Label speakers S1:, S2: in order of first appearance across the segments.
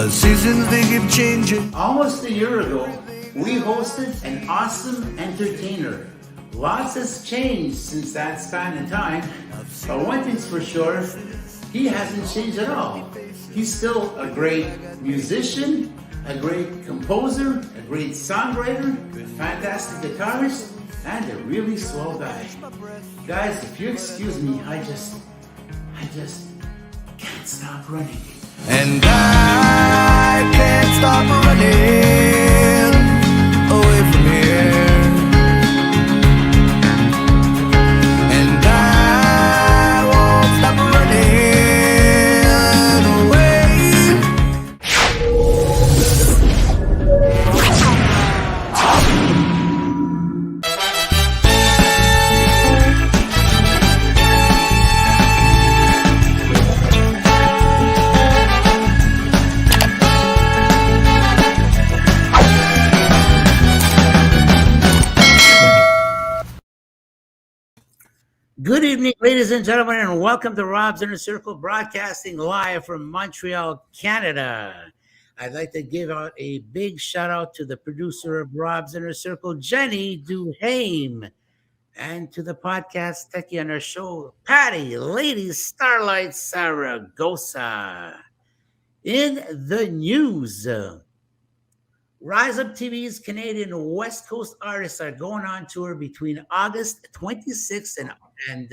S1: Seasons they keep changing.
S2: Almost a year ago, we hosted an awesome entertainer. Lots has changed since that span of time, but one thing's for sure, he hasn't changed at all. He's still a great musician, a great composer, a great songwriter, a fantastic guitarist, and a really swell guy. Guys, if you excuse me, I just can't stop running.
S1: And I can't stop running away from here. And I won't stop running away.
S2: Good evening, ladies and gentlemen, and welcome to Rob's Inner Circle, broadcasting live from Montreal, Canada. I'd like to give out a big shout out to the producer of Rob's Inner Circle, Jenny Duhame, and to the podcast techie on our show, Patty, Lady Starlight Saragosa. In the news, Rise Up TV's Canadian West Coast artists are going on tour between August 26th and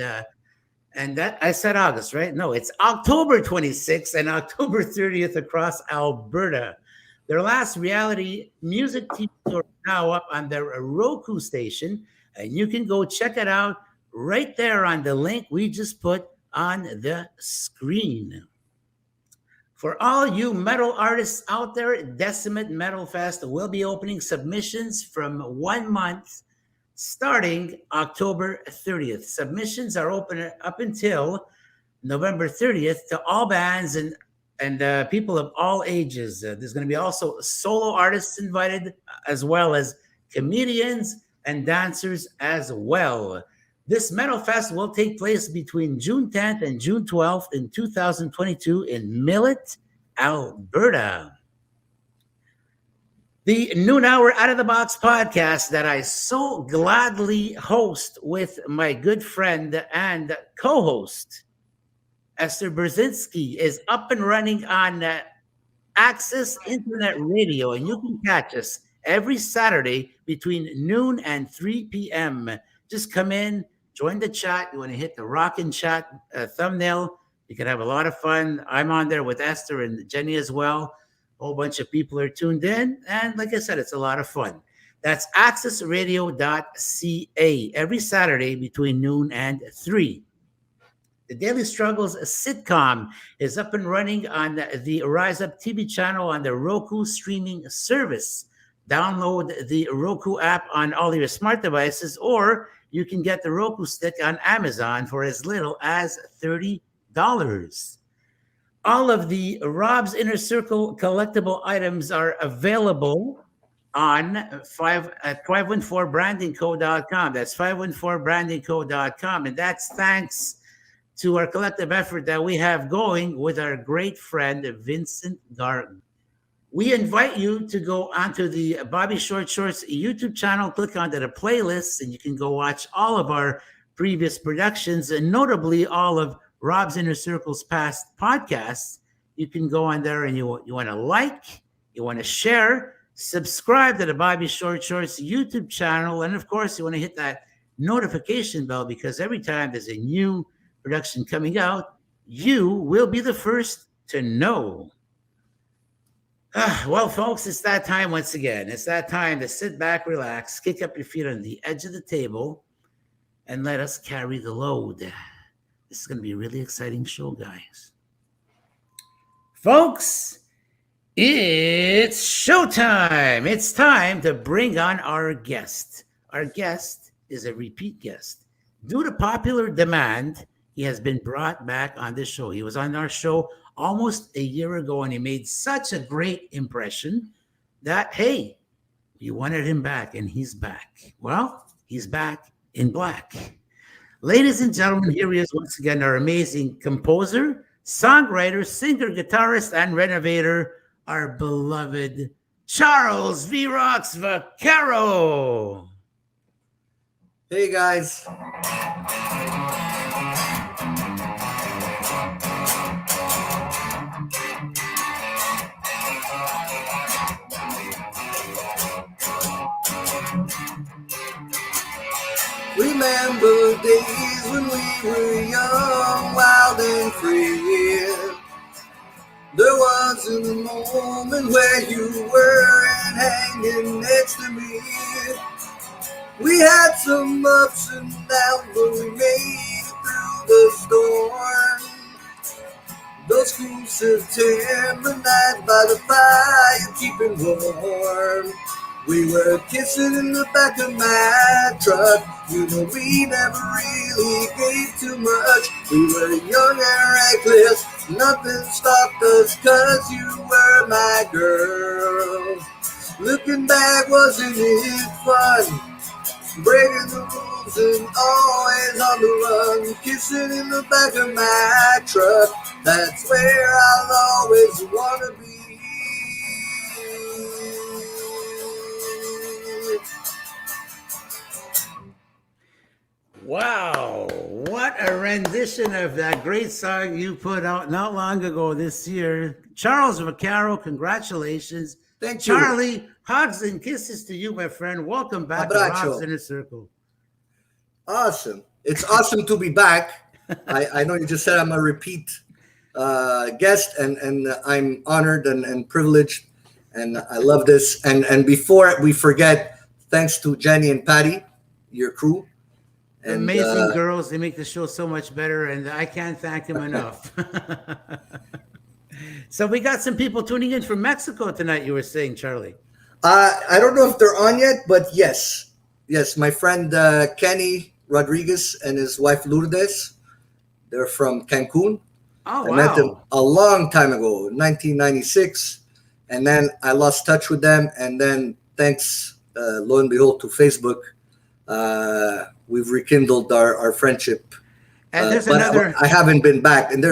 S2: that I said August, right? No, it's October 26th and October 30th across Alberta. Their last reality music TV tour is now up on their Roku station, and you can go check it out right there on the link we just put on the screen. For all you metal artists out there, Decimate Metal Fest will be opening submissions from 1 month starting October 30th. Submissions are open up until November 30th to all bands and people of all ages. There's going to be also solo artists invited, as well as comedians and dancers as well. This Metal Fest will take place between June 10th and June 12th in 2022 in Millet, Alberta. The Noon Hour Out of the Box podcast that I so gladly host with my good friend and co-host, Esther Brzezinski, is up and running on Access Internet Radio, and you can catch us every Saturday between noon and 3 p.m. Just come in, join the chat. You want to hit the Rockin' Chat thumbnail. You can have a lot of fun. I'm on there with Esther and Jenny as well. A whole bunch of people are tuned in. And like I said, it's a lot of fun. That's accessradio.ca every Saturday between noon and 3. The Daily Struggles sitcom is up and running on the Rise Up TV channel on the Roku streaming service. Download the Roku app on all your smart devices, or you can get the Roku stick on Amazon for as little as $30. All of the Rob's Inner Circle collectible items are available on 514brandingco.com. That's 514brandingco.com. And that's thanks to our collective effort that we have going with our great friend, Vincent Garden. We invite you to go onto the Bobby Short Shorts YouTube channel, click onto the playlists, and you can go watch all of our previous productions, and notably all of Rob's Inner Circle's past podcasts. You can go on there and you want to like, you want to share, subscribe to the Bobby Short Shorts YouTube channel, and of course, you want to hit that notification bell, because every time there's a new production coming out, you will be the first to know. Well, folks, it's that time once again. It's that time to sit back, relax, kick up your feet on the edge of the table, and let us carry the load. This is going to be a really exciting show, guys. Folks, it's showtime. It's time to bring on our guest. Our guest is a repeat guest. Due to popular demand, he has been brought back on this show. He was on our show almost a year ago, and he made such a great impression that, hey, you wanted him back, and he's back. Well, he's back in black. Ladies and gentlemen, here he is once again, our amazing composer, songwriter, singer, guitarist, and renovator, our beloved Charles V. Rox Vaccaro.
S3: Hey guys. Remember days when we were young, wild and free. There wasn't a moment where you weren't hanging next to me. We had some ups and downs, but we made it through the storm. Those cool September nights by the fire, keeping warm. We were kissing in the back of my truck. You know we never really gave too much. We were young and reckless. Nothing stopped us 'cause you were my girl. Looking back, wasn't it fun? Breaking the rules and always on the run. Kissing in the back of my truck. That's where I'll always wanna be.
S2: Wow, what a rendition of that great song you put out not long ago this year. Charles Vaccaro, congratulations.
S3: Thank you.
S2: Charlie, hugs and kisses to you, my friend. Welcome back to Rob's Inner Circle.
S3: Awesome. It's awesome to be back. I know you just said I'm a repeat guest, and I'm honored and privileged, and I love this. And before we forget, thanks to Jenny and Patty, your crew. And,
S2: amazing girls. They make the show so much better, and I can't thank them enough. So we got some people tuning in from Mexico tonight, you were saying, Charlie.
S3: I don't know if they're on yet, but yes. My friend Kenny Rodriguez and his wife Lourdes, they're from Cancun.
S2: Oh, wow.
S3: I met them a long time ago, 1996. And then I lost touch with them. And then thanks, lo and behold, to Facebook, we've rekindled our friendship.
S2: And there's
S3: but
S2: another.
S3: I haven't been back. And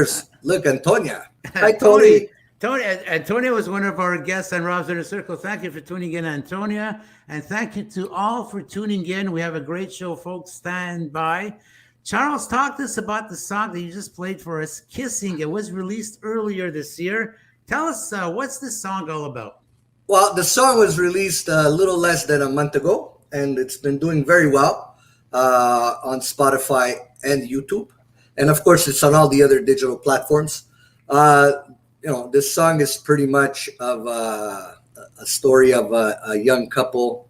S3: look, Antonia. Hi, Tony.
S2: Antonia was one of our guests on Rob's Inner Circle. Thank you for tuning in, Antonia. And thank you to all for tuning in. We have a great show, folks. Stand by. Charles, talk to us about the song that you just played for us, Kissing. It was released earlier this year. Tell us, what's this song all about?
S3: Well, the song was released a little less than a month ago, and it's been doing very well on Spotify and YouTube. And of course, it's on all the other digital platforms. This song is pretty much of a story of a young couple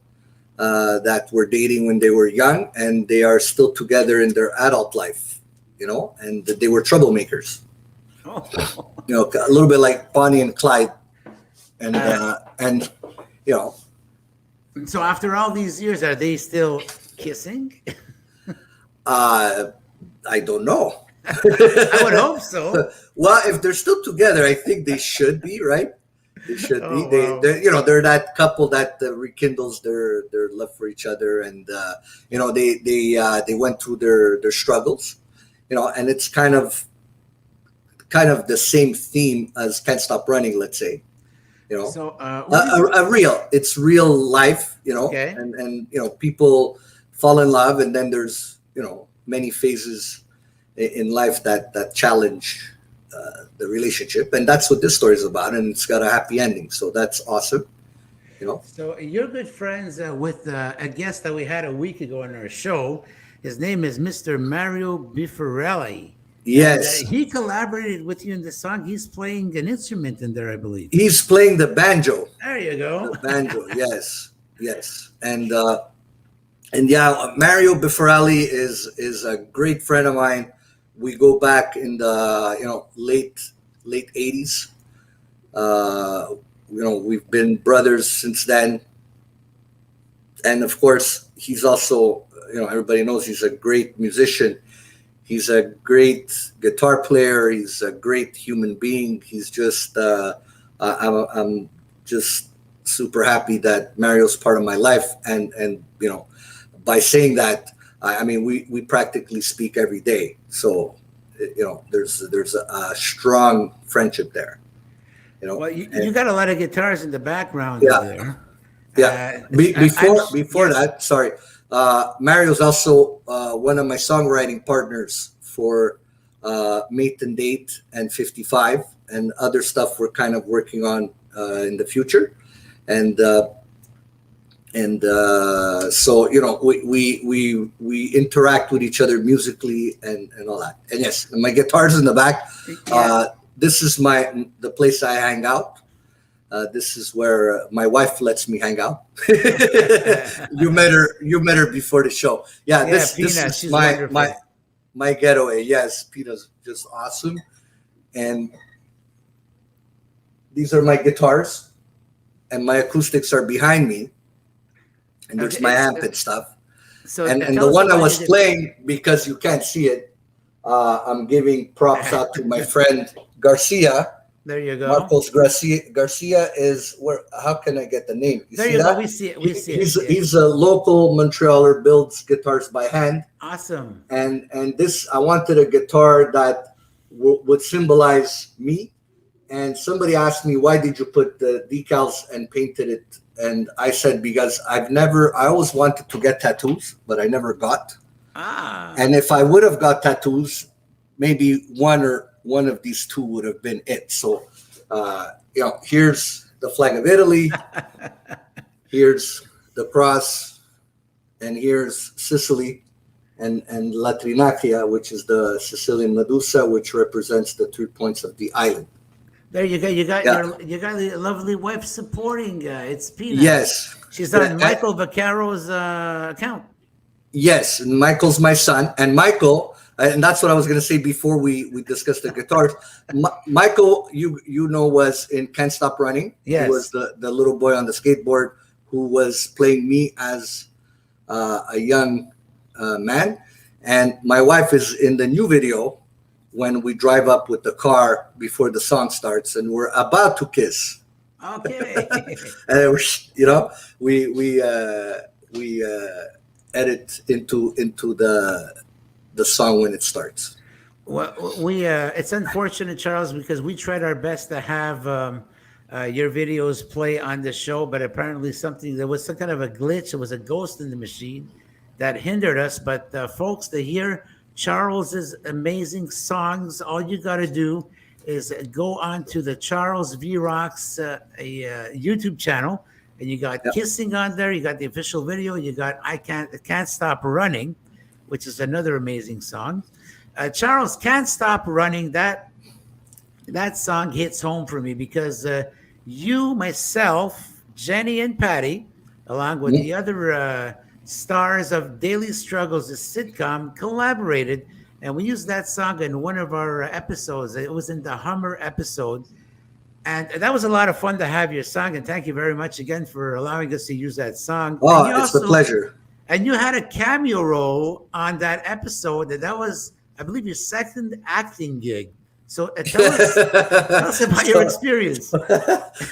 S3: that were dating when they were young, and they are still together in their adult life, and they were troublemakers.
S2: Oh.
S3: A little bit like Bonnie and Clyde. And
S2: So after all these years, are they still kissing?
S3: I don't know.
S2: I would hope so.
S3: Well, if they're still together, I think they should be, right? They should be.
S2: Wow.
S3: They're that couple that rekindles their love for each other, and they went through their struggles, and it's kind of the same theme as Can't Stop Running, let's say.
S2: So
S3: it's real life,
S2: Okay.
S3: and people fall in love, and then there's many phases in life that challenge the relationship, and that's what this story is about, and it's got a happy ending, so that's awesome.
S2: So you're good friends with a guest that we had a week ago on our show. His name is Mr. Mario Biffarelli.
S3: Yes.
S2: And, he collaborated with you in the song. He's playing an instrument in there, I believe.
S3: He's playing the banjo.
S2: There you go.
S3: The banjo, yes. And yeah, Mario Biffarelli is a great friend of mine. We go back in the late 80s. We've been brothers since then. And of course, he's also, everybody knows he's a great musician. He's a great guitar player. He's a great human being. He's just, I'm just super happy that Mario's part of my life. And by saying that, I mean, we practically speak every day. So, there's a strong friendship there.
S2: Well, you got a lot of guitars in the background
S3: Yeah.
S2: there.
S3: Yeah.
S2: Yes.
S3: Before that, sorry, Mario's also one of my songwriting partners for Mate and Date and 55 and other stuff we're kind of working on in the future, and so we interact with each other musically and all that. And yes, my guitar's in the back. This is the place I hang out. This is where my wife lets me hang out. You met her before the show. Yeah, this is my getaway. Yes, Pina's just awesome. And these are my guitars, and my acoustics are behind me. And there's my amp and stuff.
S2: So
S3: and the one I was playing, because you can't see it, I'm giving props out to my friend Garcia.
S2: There you go.
S3: Marcos Garcia is where? How can I get the name?
S2: There you go. We see it.
S3: He's a local Montrealer, builds guitars by hand.
S2: Awesome.
S3: And this, I wanted a guitar that would symbolize me. And somebody asked me, why did you put the decals and painted it? And I said, because I always wanted to get tattoos, but I never got. And if I would have got tattoos, maybe one of these two would have been it. So, here's the flag of Italy, here's the cross, and here's Sicily, and La Trinacria, which is the Sicilian Medusa, which represents the 3 points of the island.
S2: There you go. You got your lovely wife supporting. It's Pina.
S3: Yes,
S2: she's on Michael Vaccaro's account.
S3: Yes, and Michael's my son, and Michael. And that's what I was going to say before we discussed the guitars. Michael, was in Can't Stop Running.
S2: Yes.
S3: He was the little boy on the skateboard who was playing me as a young man. And my wife is in the new video when we drive up with the car before the song starts, and we're about to kiss.
S2: Okay.
S3: And we edit into the song when it starts.
S2: Well, it's unfortunate, Charles, because we tried our best to have your videos play on the show, but apparently there was some kind of a glitch. It was a ghost in the machine that hindered us. But folks, to hear Charles's amazing songs, all you got to do is go on to the Charles V Rocks YouTube channel, and you got Kissing on there. You got the official video. You got Can't Stop Running, which is another amazing song. Charles, Can't Stop Running, that song hits home for me because you, myself, Jenny, and Patty, along with the other stars of Daily Struggles, the sitcom, collaborated, and we used that song in one of our episodes. It was in the Hummer episode, and that was a lot of fun to have your song, and thank you very much again for allowing us to use that song.
S3: Oh, it's a pleasure.
S2: And you had a cameo role on that episode, and that was, I believe, your second acting gig. So tell us about your experience.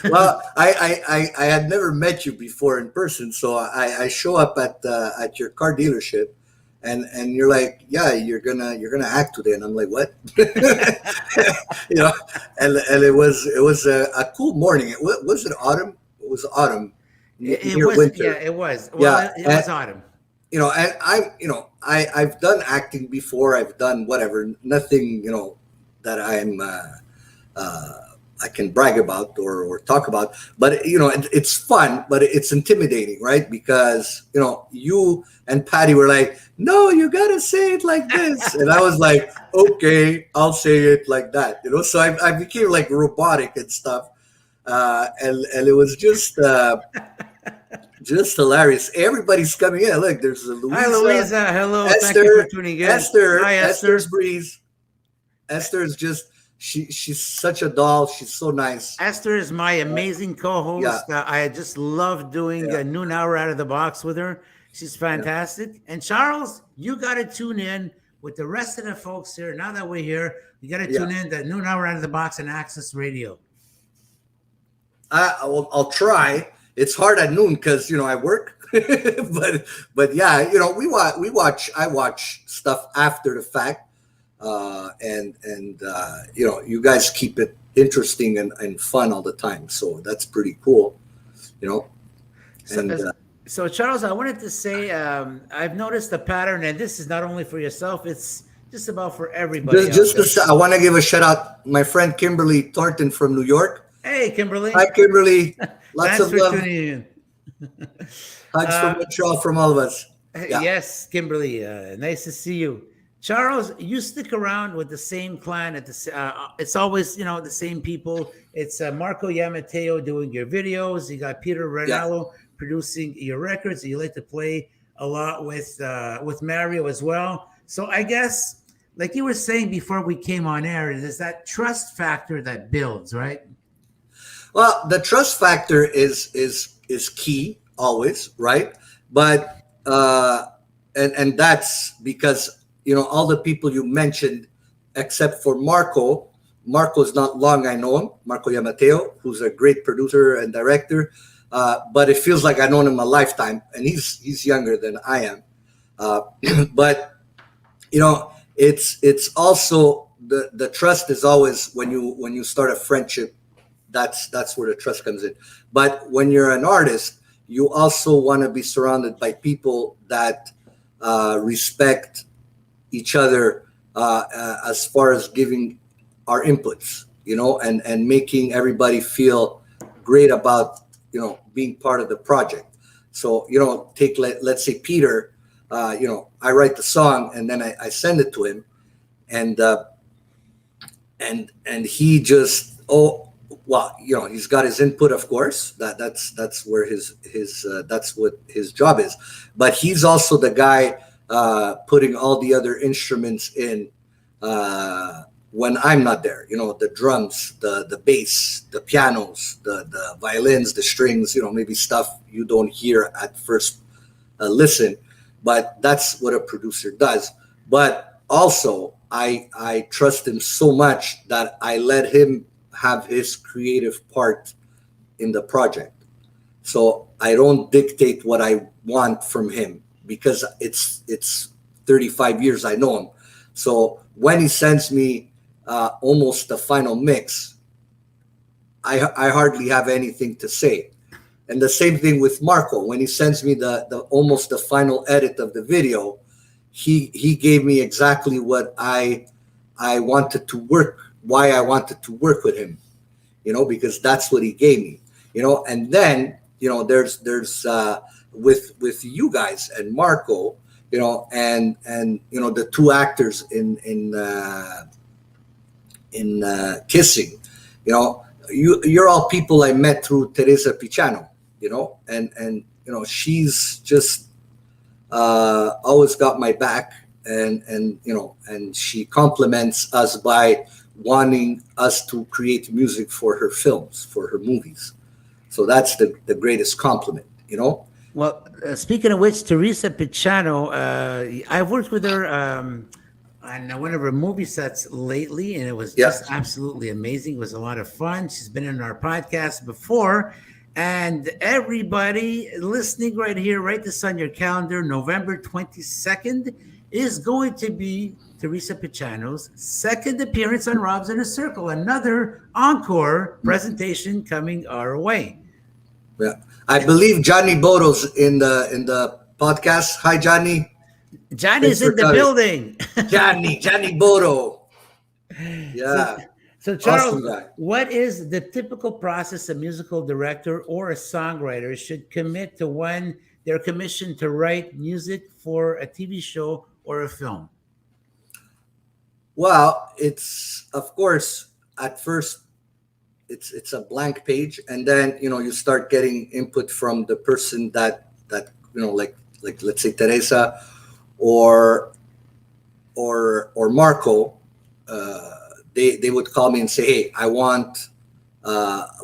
S3: Well, I had never met you before in person, so I show up at your car dealership, and you're like, yeah, you're gonna act today, and I'm like, what? And it was a cool morning. Was it autumn? It was autumn.
S2: It was winter. Yeah, it was. Well, it was autumn.
S3: And I've done acting before. I've done whatever. Nothing, that I can brag about or talk about. But it's fun, but it's intimidating, right? Because you and Patty were like, "No, you gotta say it like this," and I was like, "Okay, I'll say it like that." So I became like robotic and stuff, and it was just hilarious. Everybody's coming in. Look, there's Louisa.
S2: Hi, Louisa. Hello.
S3: Esther,
S2: thank you for tuning in.
S3: Hi,
S2: Esther.
S3: Esther's Breeze. Esther is just she's such a doll. She's so nice.
S2: Esther is my amazing co-host.
S3: Yeah.
S2: I just love doing a noon hour out of the box with her. She's fantastic. Yeah. And Charles, you got to tune in with the rest of the folks here. Now that we're here, you got to tune in to noon hour out of the box on Access Radio.
S3: I'll try. It's hard at noon because I work, but yeah, I watch stuff after the fact, and you guys keep it interesting and fun all the time. So that's pretty cool, you know.
S2: So,
S3: And
S2: so Charles, I wanted to say I've noticed a pattern, and this is not only for yourself; it's just about for everybody.
S3: I want to give a shout out my friend Kimberly Thornton from New York.
S2: Hey, Kimberly.
S3: Hi, Kimberly. Lots
S2: Thanks
S3: of
S2: for
S3: love.
S2: tuning in.
S3: Hugs from Montreal from all of us. Yeah.
S2: Yes, Kimberly. Nice to see you. Charles, you stick around with the same clan it's always, the same people. It's Marco Yamateo doing your videos. You got Peter Ranallo producing your records. You like to play a lot with Mario as well. So I guess, like you were saying before we came on air, there's that trust factor that builds, right?
S3: Well, the trust factor is key always, right? But and that's because all the people you mentioned, except for Marco's not long I know him, Marco Yamateo, who's a great producer and director. But it feels like I know him a lifetime, and he's younger than I am. But it's also the trust is always when you start a friendship. That's where the trust comes in. But when you're an artist, you also want to be surrounded by people that respect each other as far as giving our inputs, and making everybody feel great about being part of the project. So take let's say Peter, I write the song and then I send it to him, and he just he's got his input, of course. That's where his that's what his job is. But he's also the guy putting all the other instruments in when I'm not there. The drums, the bass, the pianos, the violins, the strings. Maybe stuff you don't hear at first listen, but that's what a producer does. But also, I trust him so much that I let him have his creative part in the project. So I don't dictate what I want from him, because it's 35 years I know him. So when he sends me almost the final mix, I hardly have anything to say. And the same thing with Marco. When he sends me the almost the final edit of the video, he gave me exactly what I wanted to work, why I wanted to work with him, because that's what he gave me, and then, there's with you guys and Marco, and the two actors in Kissing, you're all people I met through Teresa Picciano, and she's just always got my back, and she compliments us by wanting us to create music for her films, for her movies. So that's the greatest compliment,
S2: Well, speaking of which, Teresa Picciano, I've worked with her on one of her movie sets lately, and it was just absolutely amazing. It was a lot of fun. She's been in our podcast before. And everybody listening right here, write this on your calendar. November 22nd is going to be Teresa Picciano's second appearance on Rob's Inner Circle. Another encore presentation coming our way.
S3: Yeah, I believe Johnny Bodo's in the podcast. Hi, Johnny.
S2: Johnny's in the building.
S3: Johnny Bodo. Yeah.
S2: So Charles,
S3: awesome,
S2: what is the typical process a musical director or a songwriter should commit to when they're commissioned to write music for a TV show or a film?
S3: Well, it's, of course, at first it's a blank page, and then you start getting input from the person that like let's say Teresa or Marco. They would call me and say, hey, I want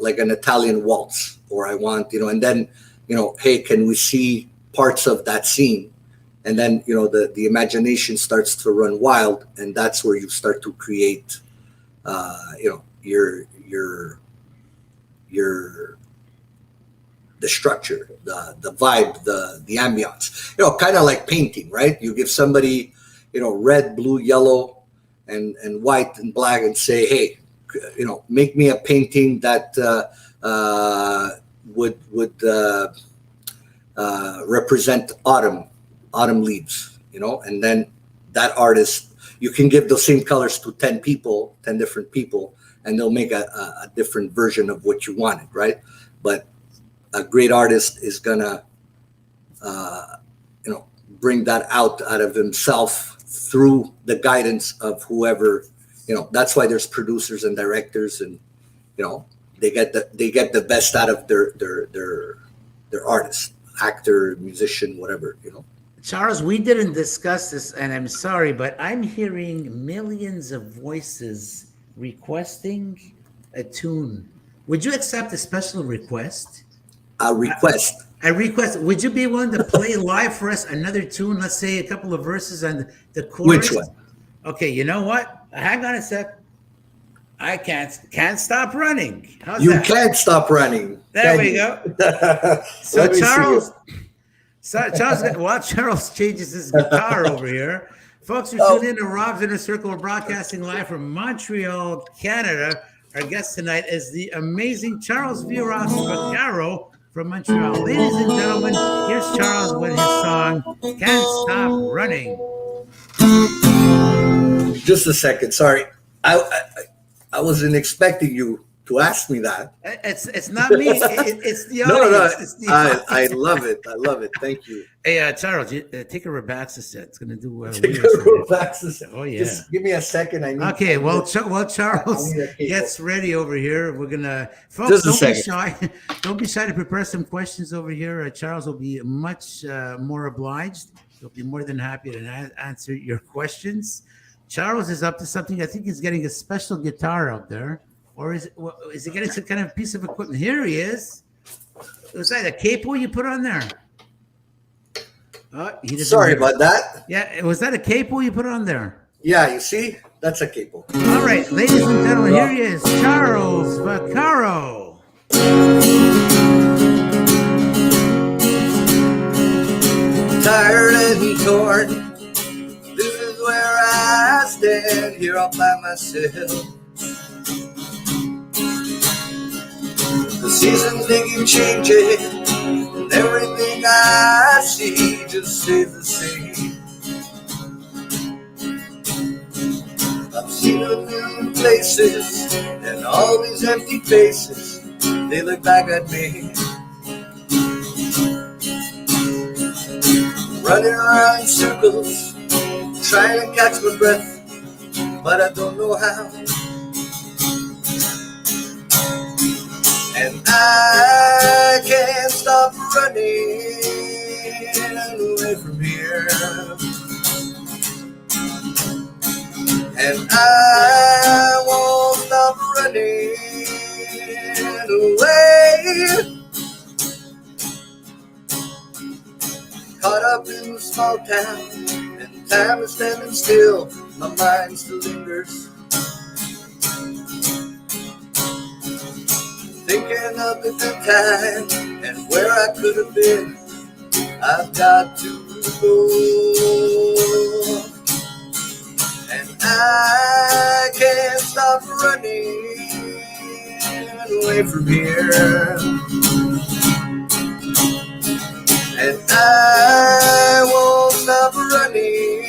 S3: like an Italian waltz, or I want, and then, hey, can we see parts of that scene? And then, the imagination starts to run wild, and that's where you start to create, the structure, the vibe, the ambiance, kind of like painting, right? You give somebody, red, blue, yellow, and white and black, and say, hey, make me a painting that would represent autumn leaves, and then that artist, you can give those same colors to 10 different people, and they'll make a different version of what you wanted, right? But a great artist is gonna bring that out of himself through the guidance of whoever. That's why there's producers and directors, and they get the best out of their artist, actor, musician, whatever.
S2: Charles, we didn't discuss this, and I'm sorry, but I'm hearing millions of voices requesting a tune. Would you accept a special request?
S3: A request.
S2: A request. Would you be willing to play live for us another tune? Let's say a couple of verses on the chorus.
S3: Which one?
S2: Okay, you know what? Hang on a sec. I can't stop running. How's
S3: You
S2: that?
S3: can't stop running.
S2: There we go. So
S3: Let me see
S2: Charles,
S3: it.
S2: while Charles changes his guitar over here, folks, you're tuned in to Rob's Inner Circle. We're broadcasting live from Montreal, Canada. Our guest tonight is the amazing Charles Rox Vaccaro from Montreal. Ladies and gentlemen, here's Charles with his song "Can't Stop Running."
S3: Just a second. Sorry, I wasn't expecting you to ask me that.
S2: It's not me. It's the
S3: No,
S2: audience. It's the audience.
S3: I love it. I love it. Thank you.
S2: Hey, Charles, take a Robaxacet. It's gonna do
S3: Take
S2: weird
S3: a
S2: for you.
S3: Robaxacet.
S2: Oh yeah.
S3: Just give me a second. I need.
S2: Okay, well,
S3: I
S2: Charles
S3: need a cable.
S2: gets ready over here. We're gonna, folks,
S3: Just a
S2: don't be
S3: second.
S2: shy. Don't be shy to prepare some questions over here. Charles will be much more obliged. He'll be more than happy to answer your questions. Charles is up to something. I think he's getting a special guitar out there, or is he getting some kind of piece of equipment? Here he is. Was that a capo you put on there? He doesn't
S3: Sorry
S2: hear.
S3: about that.
S2: Yeah, was that a capo you put on there?
S3: Yeah, you see, that's a cable.
S2: All right, ladies and gentlemen, here he is, Charles Vaccaro.
S3: Tired and torn, this is where I stand here all by myself. The seasons they keep changing, and everything I see just stays the same. I've seen a million places, and all these empty faces, they look back at me. Running around in circles, trying to catch my breath, but I don't know how. And I can't stop running away from here. And I won't stop running away. Caught up in a small town, and time is standing still. My mind still lingers, thinking of the good time and where I could have been. I've got to go, and I can't stop running away from here. And I won't stop running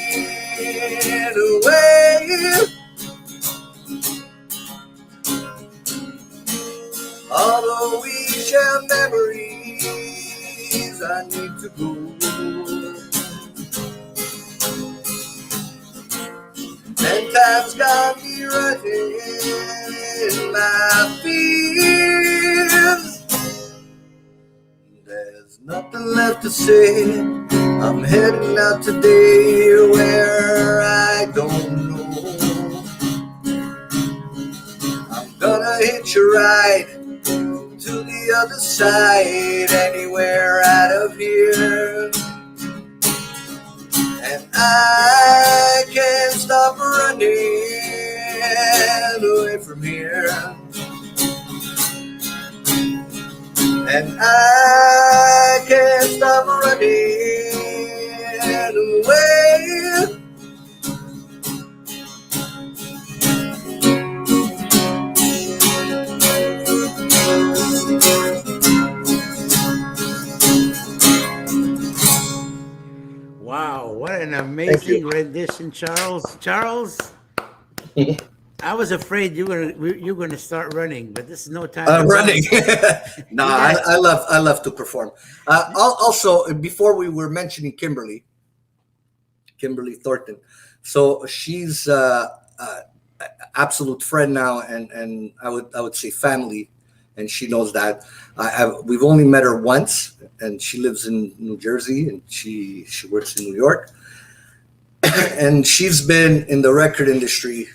S3: away. Although we share memories, I need to go. And time's got me running my fears. There's nothing left to say. I'm heading out today where I don't know. I'm gonna hitch a ride to the other side, anywhere out of here. And I can't stop running away from here. And I can't stop running away.
S2: Wow, what an amazing rendition, Charles. Charles, I was afraid you're gonna start running, but this is no time to
S3: Running.
S2: run.
S3: No,
S2: You got-
S3: I love to perform. Also, before we were mentioning Kimberly Thornton. So she's absolute friend now, and I would say family, and she knows that. We've only met her once, and she lives in New Jersey, and she works in New York, and she's been in the record industry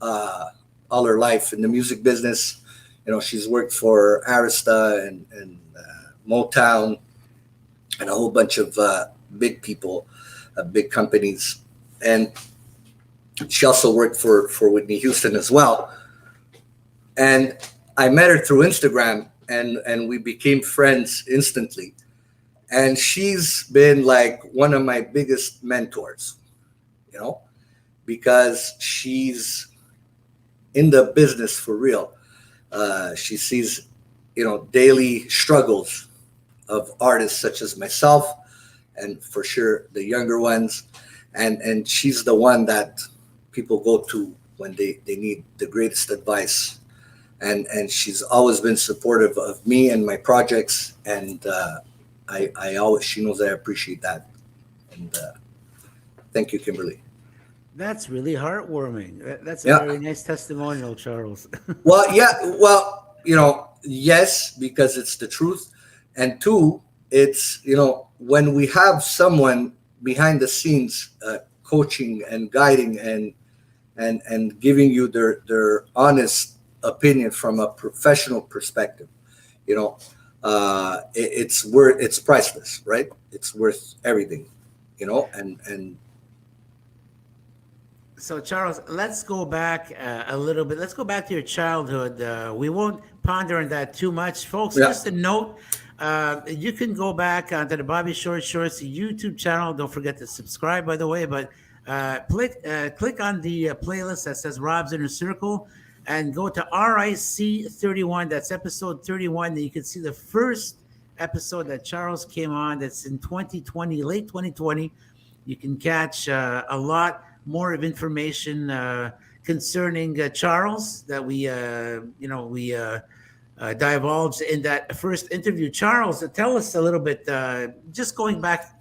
S3: all her life, in the music business. You know, she's worked for Arista and Motown and a whole bunch of big people, big companies, and she also worked for Whitney Houston as well. And I met her through Instagram, and we became friends instantly. And she's been like one of my biggest mentors, you know, because she's in the business for real. She sees, you know, daily struggles of artists such as myself, and for sure the younger ones. And she's the one that people go to when they need the greatest advice. And she's always been supportive of me and my projects. And I always, she knows I appreciate that. And thank you, Kimberly.
S2: That's really heartwarming. That's a
S3: Yeah.
S2: very nice testimonial, Charles.
S3: Well, yeah, well, you know, yes, because it's the truth. And two, it's, you know, when we have someone behind the scenes coaching and guiding and giving you their honest opinion from a professional perspective, you know, it's priceless, right? It's worth everything, you know. And
S2: So, Charles, let's go back a little bit. Let's go back to your childhood. We won't ponder on that too much, folks.
S3: Yeah.
S2: Just a note: you can go back onto the Bobby Short Shorts YouTube channel. Don't forget to subscribe, by the way. But click on the playlist that says Rob's Inner Circle, and go to RIC 31. That's episode 31. And you can see the first episode that Charles came on. That's in 2020, late 2020. You can catch a lot more of information concerning Charles that we divulged in that first interview. Charles, tell us a little bit, just going back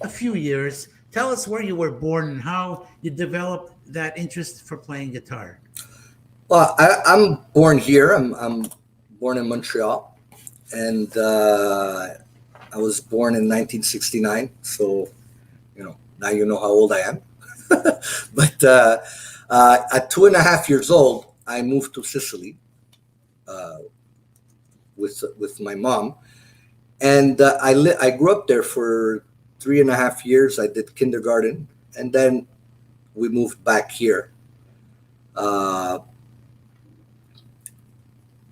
S2: a few years, tell us where you were born and how you developed that interest for playing guitar.
S3: well, I'm born here. I'm born in Montreal, and I was born in 1969. So, you know, now you know how old I am. But at 2.5 years old, I moved to Sicily with my mom, and I grew up there for 3.5 years. I did kindergarten, and then we moved back here.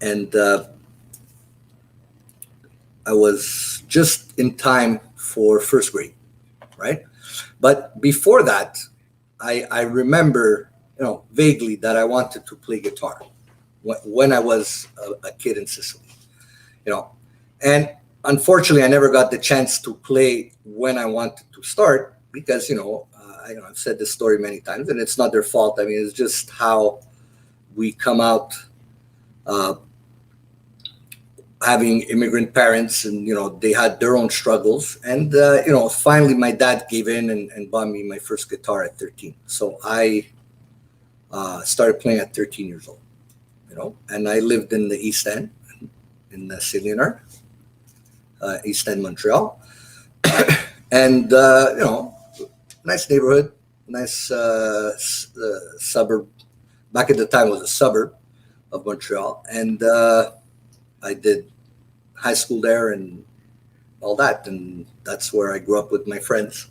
S3: And I was just in time for first grade, right? But before that, I remember, you know, vaguely that I wanted to play guitar when I was a kid in Sicily, you know. And unfortunately, I never got the chance to play when I wanted to start because, you know, I've said this story many times, and it's not their fault. I mean, it's just how we come out having immigrant parents, and, you know, they had their own struggles. And, you know, finally my dad gave in and bought me my first guitar at 13. So I started playing at 13 years old, you know, and I lived in the East End, in the Salienard, East End, Montreal. And, you know, nice neighborhood, nice suburb. Back at the time, it was a suburb of Montreal. And I did high school there and all that. And that's where I grew up with my friends.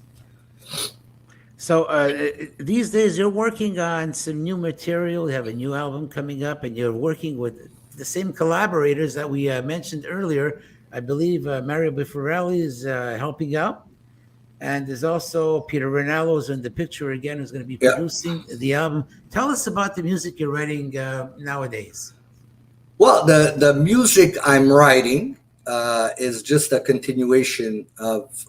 S2: So these days you're working on some new material. You have a new album coming up, and you're working with the same collaborators that we mentioned earlier. I believe Mario Buffarelli is helping out. And there's also Peter Ranallo is in the picture again, who's going to be producing the album. Tell us about the music you're writing nowadays.
S3: Well, the music I'm writing is just a continuation of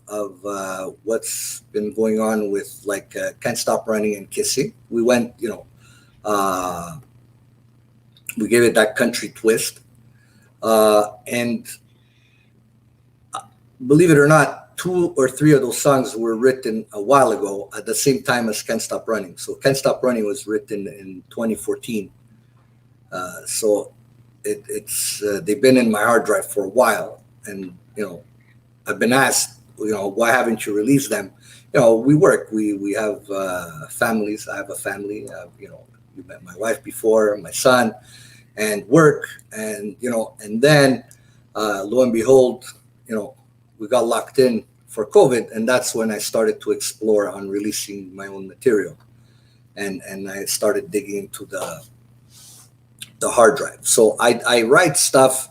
S3: what's been going on with like Can't Stop Running and Kissing. We went, we gave it that country twist, and believe it or not, 2 or 3 of those songs were written a while ago at the same time as Can't Stop Running. So Can't Stop Running was written in 2014. So it's they've been in my hard drive for a while, and I've been asked, why haven't you released them? We work, we have families. I have a family. You met my wife before, my son, and work, and and then lo and behold, we got locked in for COVID, and that's when I started to explore on releasing my own material, and I started digging into the hard drive. So I write stuff.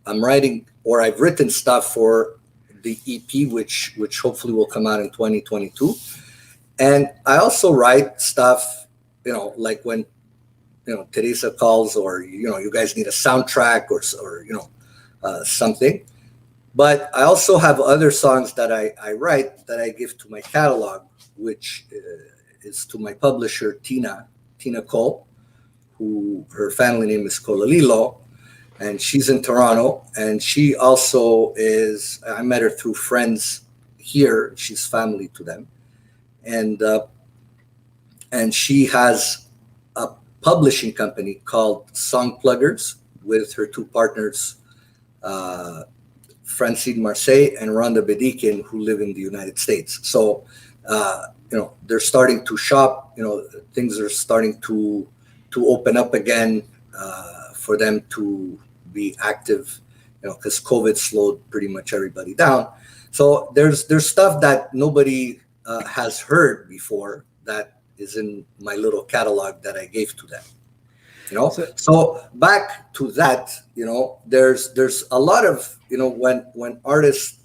S3: I'm writing, or I've written stuff for the EP, which hopefully will come out in 2022. And I also write stuff, like when Teresa calls, or you guys need a soundtrack, or something. But I also have other songs that I write that I give to my catalog, which is to my publisher Tina Cole, who her family name is Colalilo, and she's in Toronto. And she also I met her through friends here. She's family to them, and she has a publishing company called Song Pluggers with her 2 partners, Francine Marseille and Rhonda Bedikin, who live in the United States. So, they're starting to shop. Things are starting to open up again for them to be active, because COVID slowed pretty much everybody down. So there's stuff that nobody has heard before that is in my little catalog that I gave to them. So back to that, there's a lot of when artists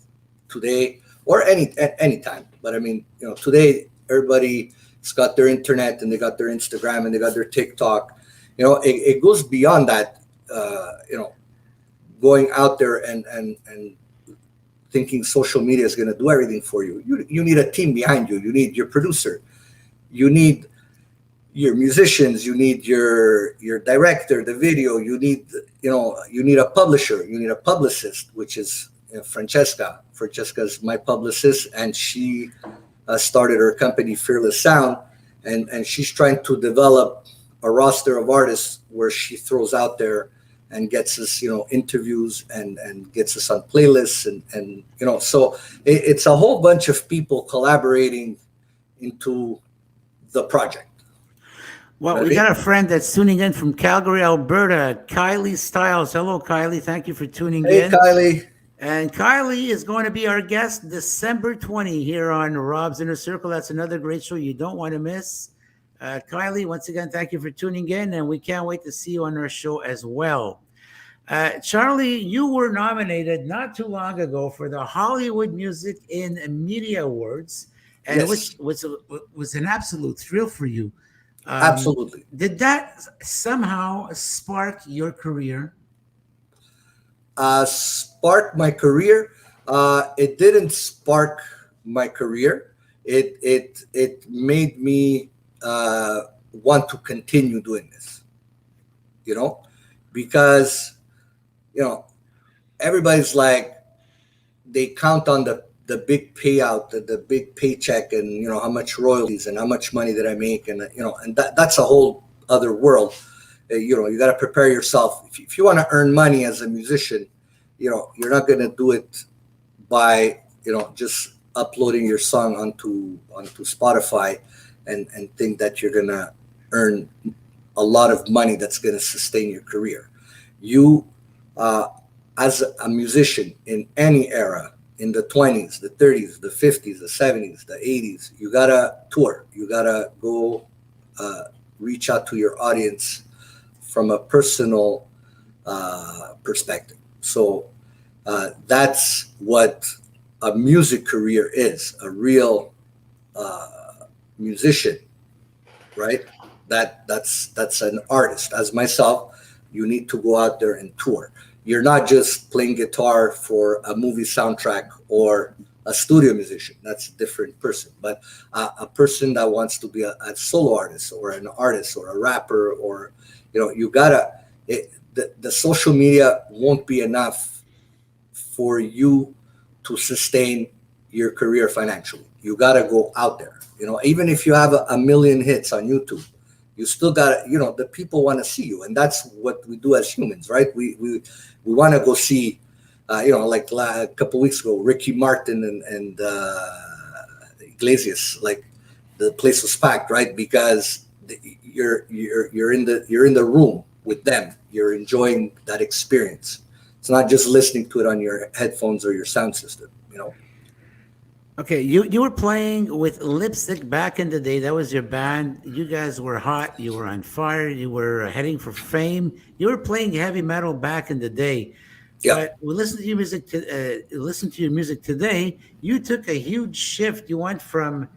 S3: today, or any time, but I mean, today everybody's got their internet, and they got their Instagram, and they got their TikTok. It goes beyond that. Going out there and thinking social media is going to do everything for you. You need a team behind you. You need your producer. You need your musicians. You need your director, the video. You need a publisher. You need a publicist, which is Francesca. Francesca's my publicist, and she started her company Fearless Sound, and she's trying to develop a roster of artists where she throws out there and gets us, interviews and gets us on playlists, and so it's a whole bunch of people collaborating into the project.
S2: Well, we got a friend that's tuning in from Calgary, Alberta, Kylie Styles. Hello, Kylie. Thank you for tuning in.
S3: Hey, Kylie.
S2: And Kylie is going to be our guest December 20 here on Rob's Inner Circle. That's another great show you don't want to miss. Kylie, once again, thank you for tuning in, and we can't wait to see you on our show as well. Charlie, you were nominated not too long ago for the Hollywood Music in Media Awards, and
S3: Yes.
S2: which was an absolute thrill for you.
S3: Absolutely.
S2: Did that somehow spark your career?
S3: Spark my career? It didn't spark my career. It made me want to continue doing this, because everybody's like, they count on the big payout, the big paycheck, and how much royalties and how much money did I make, and and that's a whole other world. You got to prepare yourself. If you want to earn money as a musician, you're not going to do it by just uploading your song onto Spotify and think that you're going to earn a lot of money that's going to sustain your career. You, as a musician in any era, in the 20s, the 30s, the 50s, the 70s, the 80s, you got to tour. You got to go reach out to your audience from a personal perspective. So that's what a music career is, a real musician, right? That's an artist. As myself, you need to go out there and tour. you're not just playing guitar for a movie soundtrack or a studio musician. That's a different person. But a person that wants to be a solo artist or an artist or a rapper, or you gotta. The social media won't be enough for you to sustain your career financially. You gotta go out there. Even if you have a million hits on YouTube, you still gotta. The people want to see you, and that's what we do as humans, right? We want to go see. Like a couple weeks ago, Ricky Martin and Iglesias, like the place was packed, right? Because you're in the room with them. You're enjoying that experience. It's not just listening to it on your headphones or your sound system.
S2: Okay, you were playing with LIPSTIK back in the day. That was your band. You guys were hot. You were on fire. You were heading for fame. You were playing heavy metal back in the day.
S3: Yeah.
S2: But we listen to your music. Listen to your music today. You took a huge shift. You went from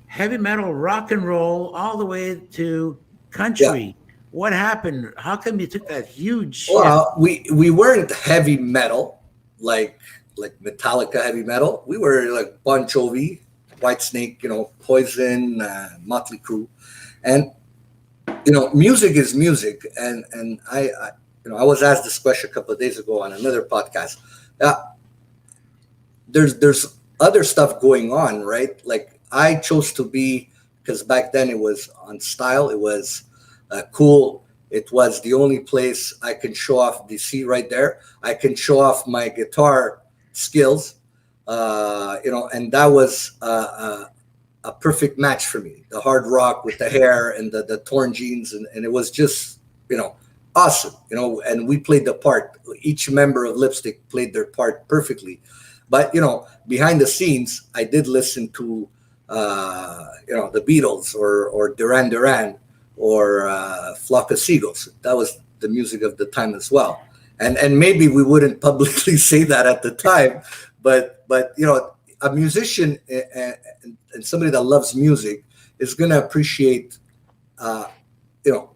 S2: heavy metal, rock and roll, all the way to country.
S3: Yeah.
S2: What happened? How come you took that huge shift?
S3: Well, we weren't heavy metal like Metallica heavy metal. We were like Bon Jovi, Whitesnake, Poison, Motley Crue, and music is music. And I was asked this question a couple of days ago on another podcast. There's other stuff going on, right? Like I chose to be, because back then it was on style. It was cool. It was the only place I can show off. The see right there, I can show off my guitar skills, and that was a perfect match for me. The hard rock with the hair and the torn jeans, and it was just awesome, and we played the part. Each member of LIPSTIK played their part perfectly. But behind the scenes, I did listen to the Beatles or Duran Duran or Flock of Seagulls. That was the music of the time as well. And maybe we wouldn't publicly say that at the time, but a musician and somebody that loves music is going to appreciate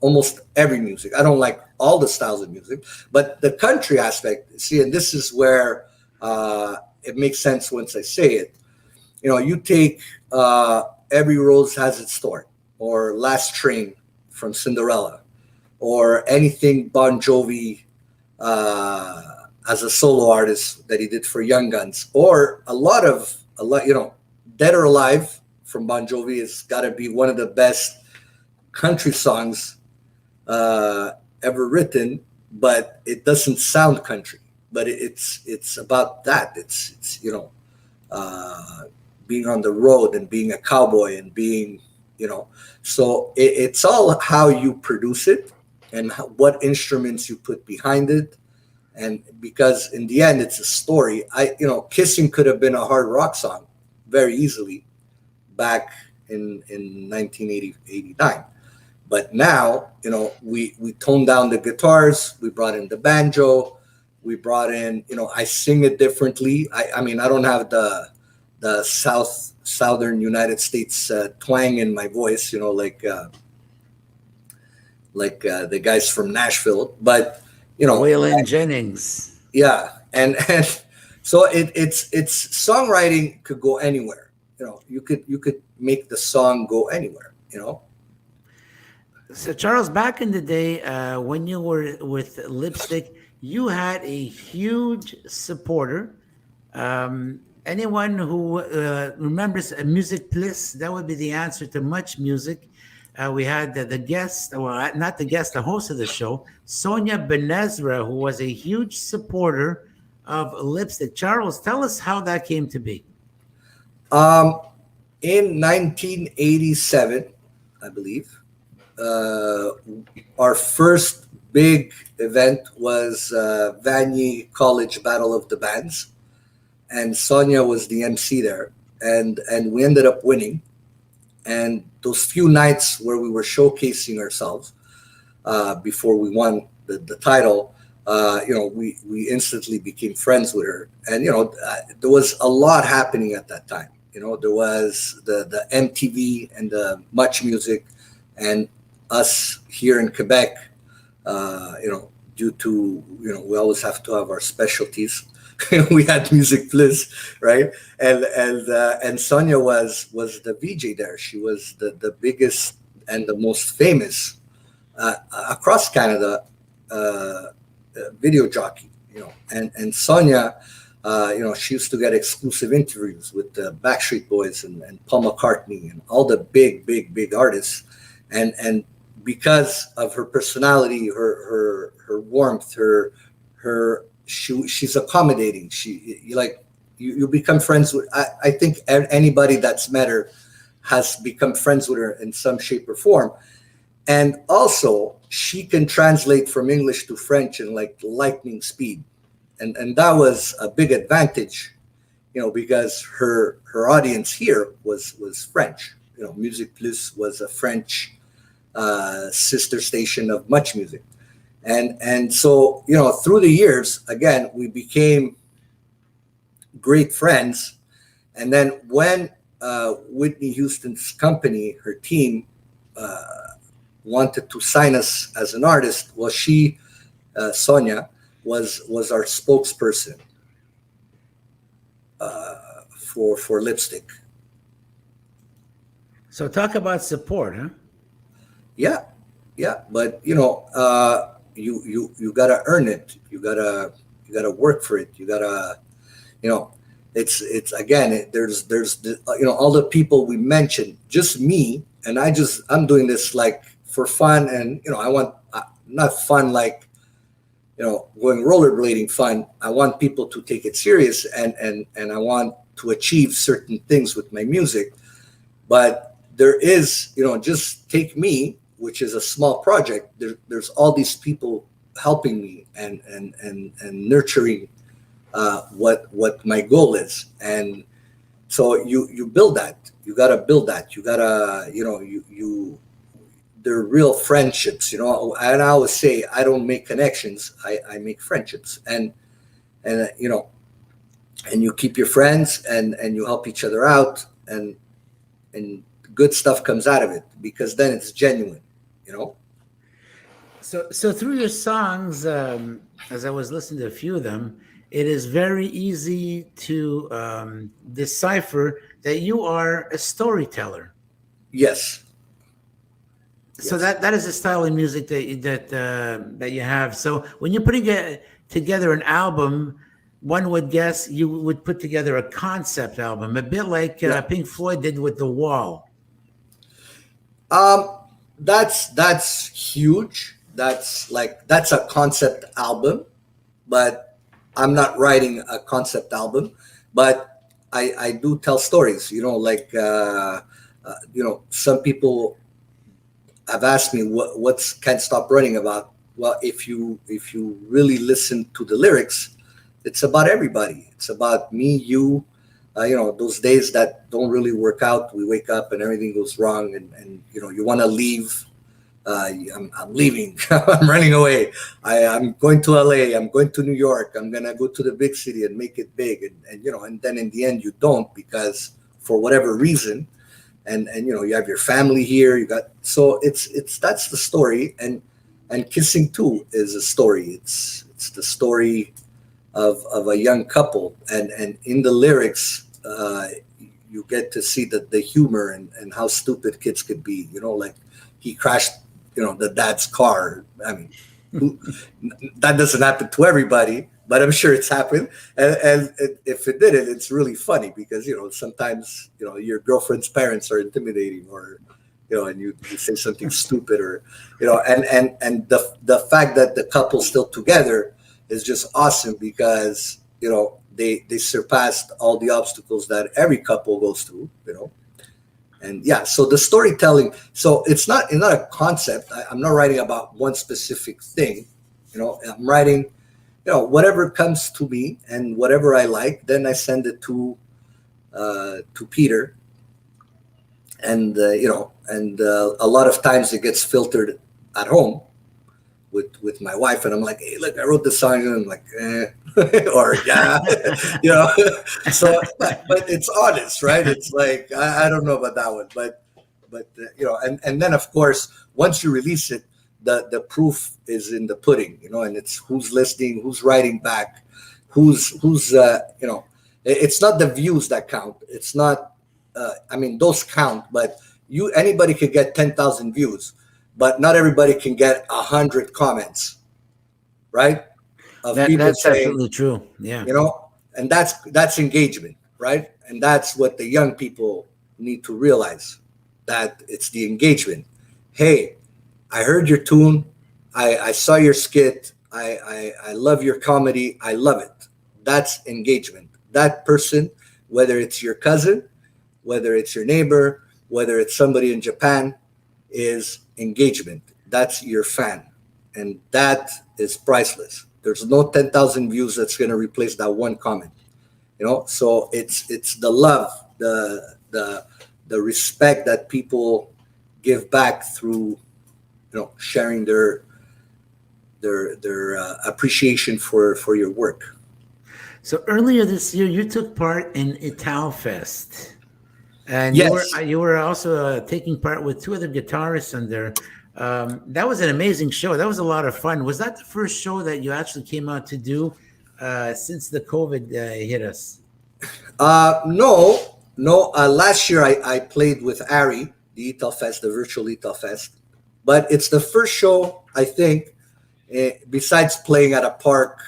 S3: almost every music. I don't like all the styles of music, but the country aspect, see, and this is where it makes sense once I say it. You take Every Rose Has Its Thorn, or Last Train from Cinderella, or anything Bon Jovi as a solo artist that he did for Young Guns, or a lot, Dead or Alive from Bon Jovi has got to be one of the best country songs ever written, but it doesn't sound country. But it's about that. It's being on the road and being a cowboy and being so it's all how you produce it and what instruments you put behind it. And because in the end it's a story. Kissing could have been a hard rock song very easily back in 1989. But now, we toned down the guitars, we brought in the banjo, we brought in, I sing it differently. I mean, I don't have the southern United States twang in my voice, like the guys from Nashville, but
S2: Waylon Jennings.
S3: Yeah, and so it's songwriting could go anywhere. You could make the song go anywhere.
S2: So Charles, back in the day, when you were with LIPSTIK, you had a huge supporter. Anyone who remembers a Music Bliss, that would be the answer to Much Music. We had the guest, well, not the guest, the host of the show, Sonia Benezra, who was a huge supporter of LIPSTIK. Charles, tell us how that came to be.
S3: In 1987, I believe, our first big event was Vanier College Battle of the Bands, and Sonia was the MC there, and we ended up winning. And those few nights where we were showcasing ourselves before we won the title, we instantly became friends with her. And there was a lot happening at that time. There was the MTV and the Much Music, and us here in Quebec, due to, we always have to have our specialties. We had Music Plus, right? And Sonia was the VJ there. She was the biggest and the most famous across Canada video jockey, and Sonia, she used to get exclusive interviews with the Backstreet Boys and Paul McCartney and all the big artists, and because of her personality, her warmth, she's accommodating. You become friends with. I think anybody that's met her has become friends with her in some shape or form. And also, she can translate from English to French in like lightning speed. And that was a big advantage, because her audience here was French. Music Plus was a French sister station of Much Music. And so, through the years, again, we became great friends. And then when Whitney Houston's company, her team, wanted to sign us as an artist, well, she, Sonia, was our spokesperson for LIPSTIK.
S2: So talk about support, huh? Yeah,
S3: but you gotta earn it. You gotta work for it. You gotta, it's again. There's all the people we mentioned. Just me, and I'm doing this like for fun, and I want not fun like going rollerblading fun. I want people to take it serious, and I want to achieve certain things with my music. But there is, just take me, which is a small project. There's all these people helping me and nurturing what my goal is. And so you build that. You gotta build that. You gotta, they're real friendships, and I always say I don't make connections, I make friendships, and you keep your friends and you help each other out, and good stuff comes out of it, because then it's genuine.
S2: So through your songs, as I was listening to a few of them, it is very easy to decipher that you are a storyteller.
S3: Yes.
S2: So that is a style of music that you have. So when you're putting together an album, one would guess you would put together a concept album, a bit like Pink Floyd did with The Wall.
S3: That's huge. That's a concept album, but I'm not writing a concept album. But I do tell stories. Some people have asked me what's Can't Stop Running about. Well, if you really listen to the lyrics, it's about everybody. It's about me, you, those days that don't really work out. We wake up and everything goes wrong, and you want to leave. I'm leaving. I'm running away. I'm going to LA. I'm going to New York. I'm gonna go to the big city and make it big. And then in the end you don't, because for whatever reason. And you have your family here. That's the story. And Kissing Too is a story. It's the story of a young couple. And in the lyrics, you get to see the humor and how stupid kids could be. Like he crashed, the dad's car. I mean, that doesn't happen to everybody, but I'm sure it's happened. And if it didn't, it's really funny, because sometimes your girlfriend's parents are intimidating, or and you say something stupid, or and the fact that the couple's still together is just awesome, because they surpassed all the obstacles that every couple goes through. And so the storytelling. So it's not a concept. I'm not writing about one specific thing. I'm writing. Whatever comes to me and whatever I like, then I send it to Peter, and a lot of times it gets filtered at home with my wife, and I'm like, hey, look, I wrote this song, and I'm like, or yeah, So, but it's honest, right? It's like I don't know about that one, but and then of course once you release it, the proof is in the pudding, and it's who's listening, who's writing back, who's it's not the views that count. It's not, those count, but anybody could get 10,000 views, but not everybody can get 100 comments, right? Of people
S2: That's
S3: saying,
S2: absolutely true. Yeah.
S3: And that's engagement, right? And that's what the young people need to realize, that it's the engagement. Hey, I heard your tune. I saw your skit. I love your comedy. I love it. That's engagement. That person, whether it's your cousin, whether it's your neighbor, whether it's somebody in Japan, is engagement. That's your fan. And that is priceless. There's no 10,000 views that's going to replace that one comment. So it's the love, the respect that people give back through, sharing their appreciation for your work.
S2: So earlier this year, you took part in Italfest, and
S3: Yes.
S2: you were also taking part with two other guitarists on there. That was an amazing show. That was a lot of fun. Was that the first show that you actually came out to do since the COVID hit us?
S3: No. Last year I played with Ari, the Italfest, the virtual Italfest, but it's the first show, I think, besides playing at a park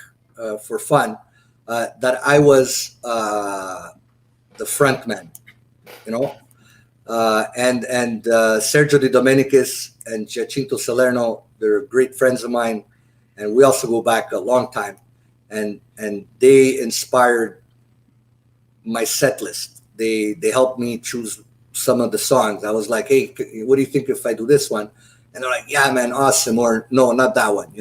S3: for fun, that I was the front man, and Sergio De Domenicus and Giacinto Salerno, they're great friends of mine, and we also go back a long time, and they inspired my set list. They helped me choose some of the songs. I was like, hey, what do you think if I do this one? And they're like, yeah, man, awesome. Or no, not that one,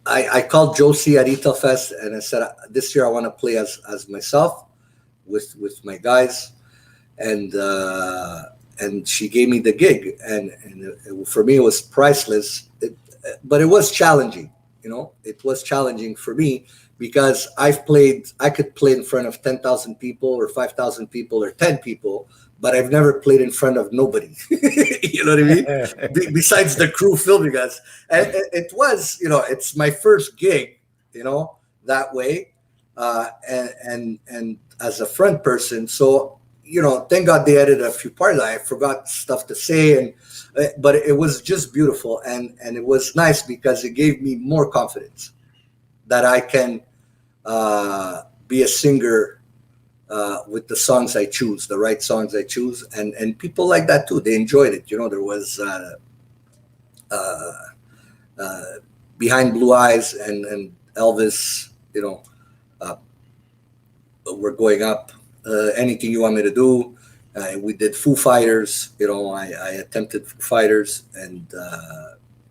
S3: I called Josie at Italfest and I said, this year I want to play as myself with my guys. And she gave me the gig, and for me it was priceless. But it was challenging, It was challenging for me because I could play in front of 10,000 people or 5,000 people or 10 people, but I've never played in front of nobody. You know what I mean? Besides the crew filming us, and it was, it's my first gig, that way, and as a front person, so. Thank God they added a few parts. I forgot stuff to say, but it was just beautiful, and it was nice because it gave me more confidence that I can be a singer with the songs I choose, the right songs I choose, and people like that too. They enjoyed it. There was Behind Blue Eyes and Elvis. We're going up. Anything You Want Me to Do. We did Foo Fighters. I attempted Foo Fighters, and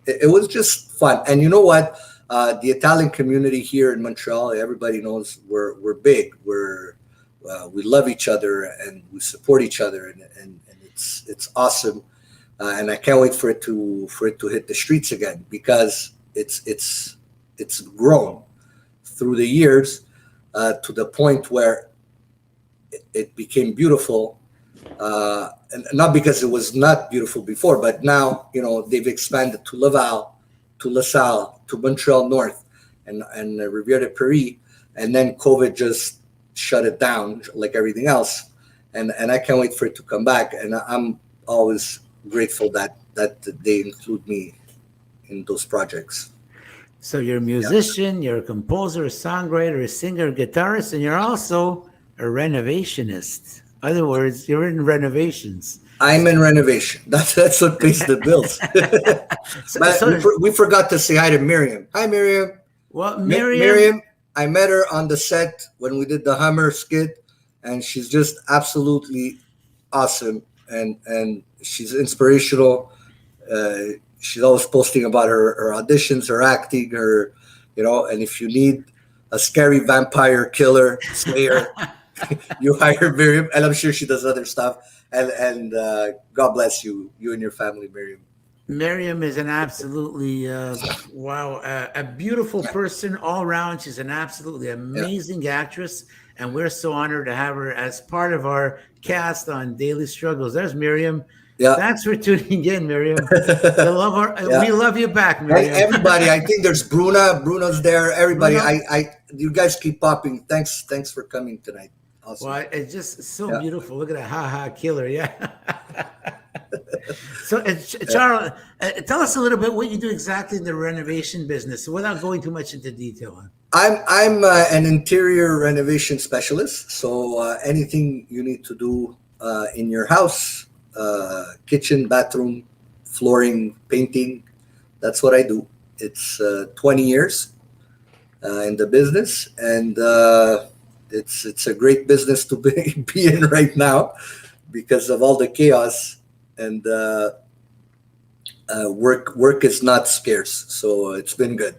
S3: it was just fun. And you know what? The Italian community here in Montreal, everybody knows we're big. We love each other and we support each other, and it's awesome. And I can't wait for it to hit the streets again, because it's grown through the years to the point where it became beautiful, and not because it was not beautiful before, but now they've expanded to Laval, to LaSalle, to Montreal North, and Rivière de Paris, and then COVID just shut it down like everything else, and I can't wait for it to come back. And I'm always grateful that they include me in those projects.
S2: So you're a musician, you're a composer, a songwriter, a singer, a guitarist, and you're also a renovationist. In other words, you're in renovations.
S3: I'm in renovation. That's what pays the bills. We forgot to say hi to Miriam. Hi, Miriam.
S2: Well,
S3: Miriam, I met her on the set when we did the Hummer skit, and she's just absolutely awesome, and she's inspirational. She's always posting about her auditions, her acting, and if you need a scary vampire killer slayer, you hire Miriam, and I'm sure she does other stuff. And God bless you and your family, Miriam.
S2: Miriam is an absolutely wow, a beautiful person all around. She's an absolutely
S3: Yeah.
S2: amazing actress, and we're so honored to have her as part of our cast on Daily Struggles. There's Miriam.
S3: Yeah.
S2: Thanks for tuning in, Miriam. You love her.
S3: Yeah.
S2: We love you back,
S3: Hey,
S2: Miriam.
S3: everybody, I think there's Bruna. Bruno's there. Everybody,
S2: Bruno.
S3: you guys keep popping. Thanks for coming tonight. Awesome.
S2: Well, it's just so
S3: Yeah.
S2: beautiful. Look at that, killer, yeah. So, Charles, tell us a little bit what you do exactly in the renovation business, without going too much into detail.
S3: I'm an interior renovation specialist. So anything you need to do in your house, kitchen, bathroom, flooring, painting, that's what I do. It's 20 years in the business, and it's a great business to be in right now because of all the chaos, and work is not scarce, so it's been good.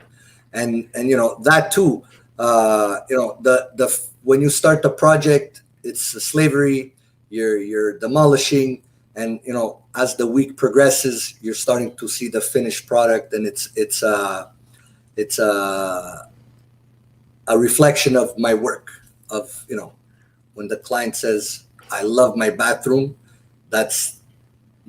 S3: And that too, the when you start the project, it's a slavery. You're demolishing, and as the week progresses, you're starting to see the finished product, and it's a reflection of my work. Of when the client says, "I love my bathroom," that's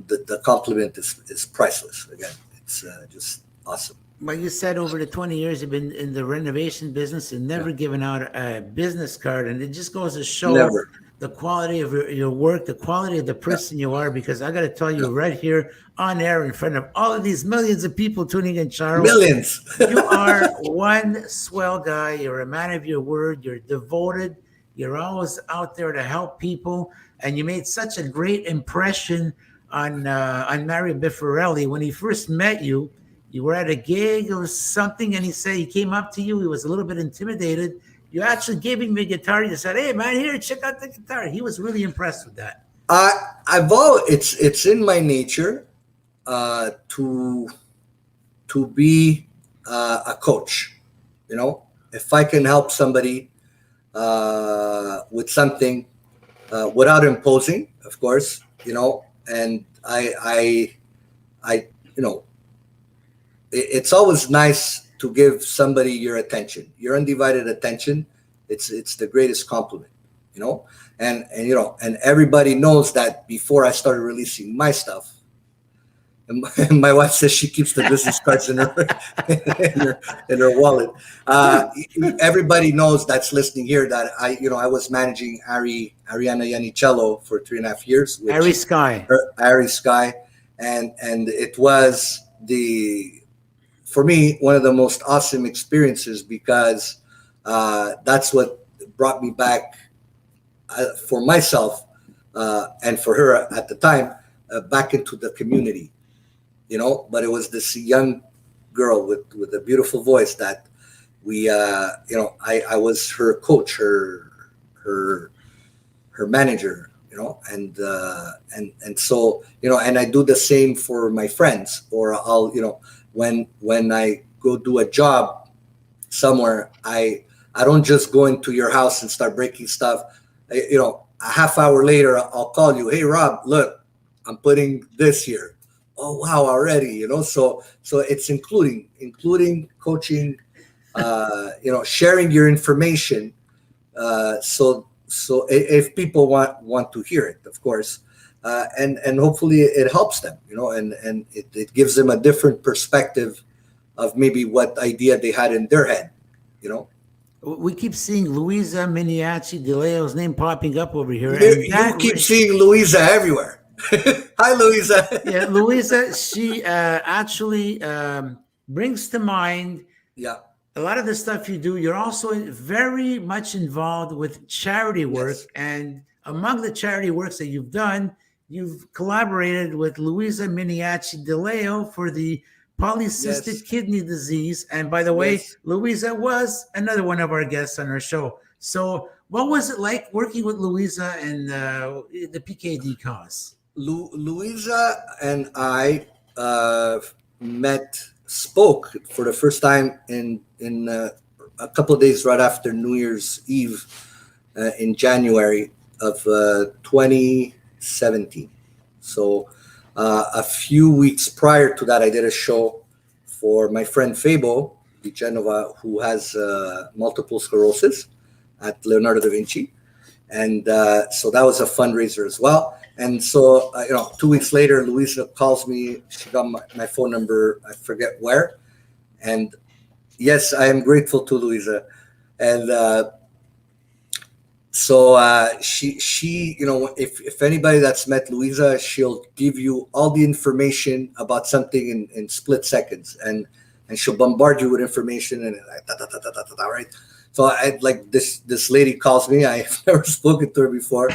S3: the compliment is priceless. Again, it's just awesome.
S2: Well, you said over the 20 years you've been in the renovation business and never given out a business card, and it just goes to show
S3: Never.
S2: the quality of your work, the quality of the person you are. Because I got to tell you, right here on air in front of all of these millions of people tuning in, Charles,
S3: Millions.
S2: you are one swell guy. You're a man of your word. You're devoted. You're always out there to help people, and you made such a great impression on Mario Biffarelli when he first met you. You were at a gig or something, and he said he came up to you. He was a little bit intimidated. You actually gave him a guitar. You said, "Hey, man, here, check out the guitar." He was really impressed with that.
S3: It's in my nature to be a coach. If I can help somebody with something without imposing, of course, and I it's always nice to give somebody your attention, your undivided attention. It's the greatest compliment, and everybody knows that before I started releasing my stuff. And my wife says she keeps the business cards in her in her wallet. Everybody knows that's listening here that I was managing Ariana Yanicello for 3.5 years.
S2: Ari Sky.
S3: Ari Sky, and it was for me one of the most awesome experiences because that's what brought me back for myself and for her at the time back into the community. But it was this young girl with a beautiful voice that I was her coach, her manager, and so, and I do the same for my friends, or I'll, when I go do a job somewhere, I don't just go into your house and start breaking stuff. A half hour later, I'll call you. Hey, Rob, look, I'm putting this here. Oh wow, already, so it's including coaching, sharing your information, so if people want to hear it, of course, and hopefully it helps them, and it gives them a different perspective of maybe what idea they had in their head.
S2: We keep seeing Luisa Miniaci De Leo's name popping up over here.
S3: You keep seeing Luisa everywhere. Hi, Luisa.
S2: Yeah, Luisa, she actually brings to mind a lot of the stuff you do. You're also very much involved with charity work. Yes. And among the charity works that you've done, you've collaborated with Luisa Miniaci De Leo for the polycystic kidney disease. And by the way, Luisa was another one of our guests on our show. So what was it like working with Luisa and the PKD cause?
S3: Luisa and I spoke for the first time in a couple of days right after New Year's Eve in January of 2017. So A few weeks prior to that, I did a show for my friend Fabo Di Genova, who has multiple sclerosis at Leonardo da Vinci. And so that was a fundraiser as well. And so, 2 weeks later, Louisa calls me. She got my phone number, I forget where. And yes, I am grateful to Louisa. And so she, if anybody that's met Louisa, she'll give you all the information about something in split seconds. And she'll bombard you with information and right? So I like this lady calls me. I've never spoken to her before.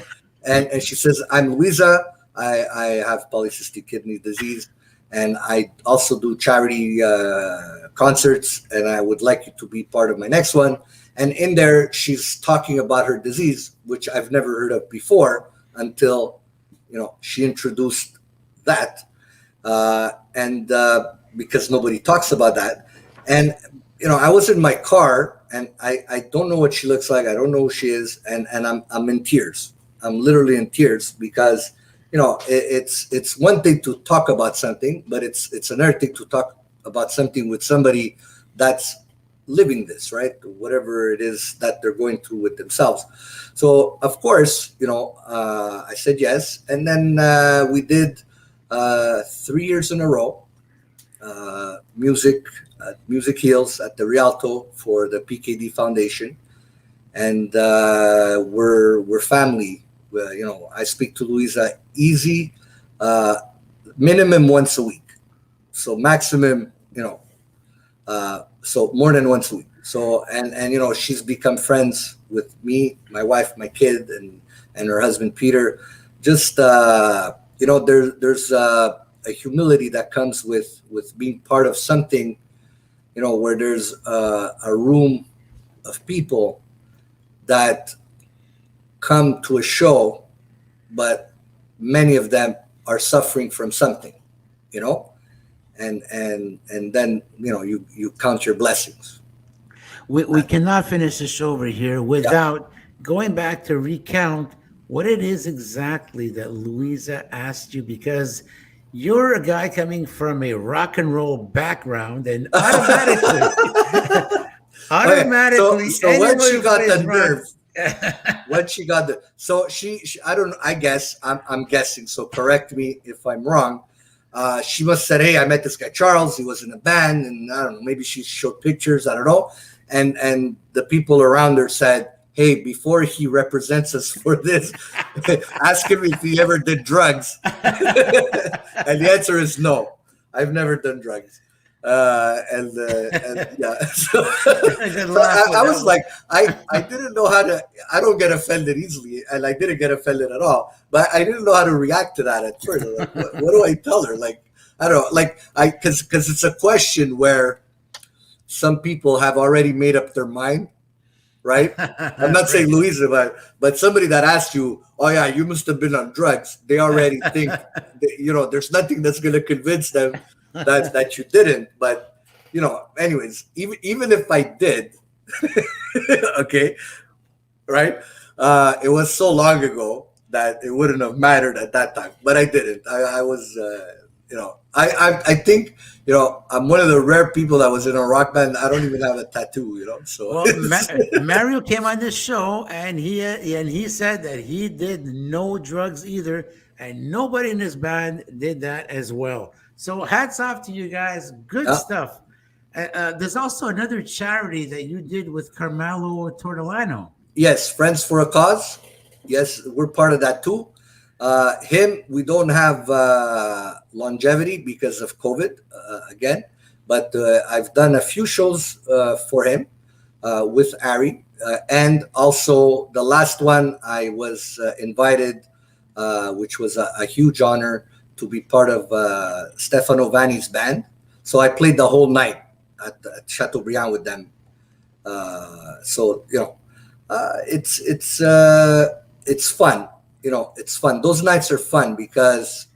S3: And she says, I'm Louisa. I have polycystic kidney disease. And I also do charity concerts. And I would like you to be part of my next one. And in there, she's talking about her disease, which I've never heard of before until, she introduced that. And because nobody talks about that. And, I was in my car and I don't know what she looks like. I don't know who she is. And I'm in tears. I'm literally in tears because, it's one thing to talk about something, but it's another thing to talk about something with somebody that's living this, right? Whatever it is that they're going through with themselves. So, of course, I said yes. And then we did 3 years in a row, music heals at the Rialto for the PKD Foundation. And we're family. I speak to Louisa easy, minimum once a week. So maximum, so more than once a week. So, and she's become friends with me, my wife, my kid, and her husband, Peter. Just, there's a humility that comes with being part of something, where there's a room of people that come to a show, but many of them are suffering from something, and then you count your blessings.
S2: We cannot finish the show over here without going back to recount what it is exactly that Louisa asked you, because you're a guy coming from a rock and roll background, and automatically,
S3: so when she got the nerve, when she got the, so she I don't know, I guess I'm guessing. So correct me if I'm wrong. She must have said, "Hey, I met this guy Charles. He was in a band, and I don't know. Maybe she showed pictures. I don't know." And the people around her said, "Hey, before he represents us for this, ask him if he ever did drugs." And the answer is no. I've never done drugs. And yeah, so I was like, I didn't know how to. I don't get offended easily, and I didn't get offended at all. But I didn't know how to react to that at first. Like, what do I tell her? Like, I don't know. Like, because it's a question where some people have already made up their mind, right? I'm not saying Louisa, but somebody that asked you, "Oh yeah, you must have been on drugs," they already think that, there's nothing that's going to convince them that you didn't. But anyways, even if I did, okay, right? It was so long ago that it wouldn't have mattered at that time, but I didn't. I was, I think, I'm one of the rare people that was in a rock band. I don't even have a tattoo, so.
S2: Well, Mario came on this show and he said that he did no drugs either, and nobody in his band did that as well. So hats off to you guys. Good stuff. There's also another charity that you did with Carmelo Tortolano.
S3: Yes, Friends for a Cause. Yes, we're part of that too. Him, we don't have longevity because of COVID again, but I've done a few shows for him with Ari, and also the last one I was invited, which was a huge honor to be part of Stefano Vanni's band. So I played the whole night at Chateaubriand with them. So it's fun. It's fun. Those nights are fun because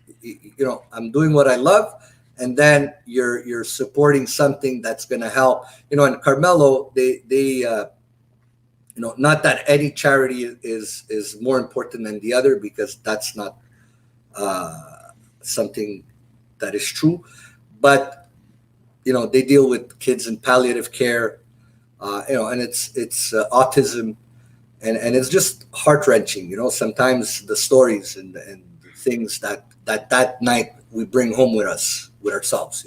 S3: I'm doing what I love, and then you're supporting something that's going to help. And Carmelo, they not that any charity is more important than the other, because that's not something that is true. But they deal with kids in palliative care, and it's autism, and it's just heart wrenching. Sometimes the stories and the things that night we bring home with us with ourselves.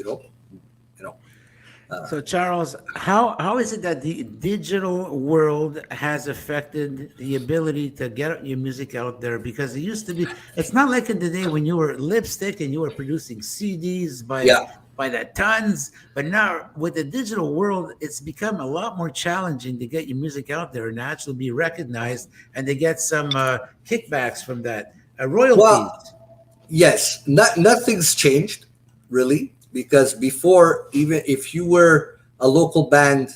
S2: So Charles, how is it that the digital world has affected the ability to get your music out there? Because it used to be, it's not like in the day when you were LIPSTIK and you were producing CDs by the tons, but now with the digital world, it's become a lot more challenging to get your music out there and actually be recognized and to get some kickbacks from that, royalties.
S3: Well, yes, nothing's changed really. Because before, even if you were a local band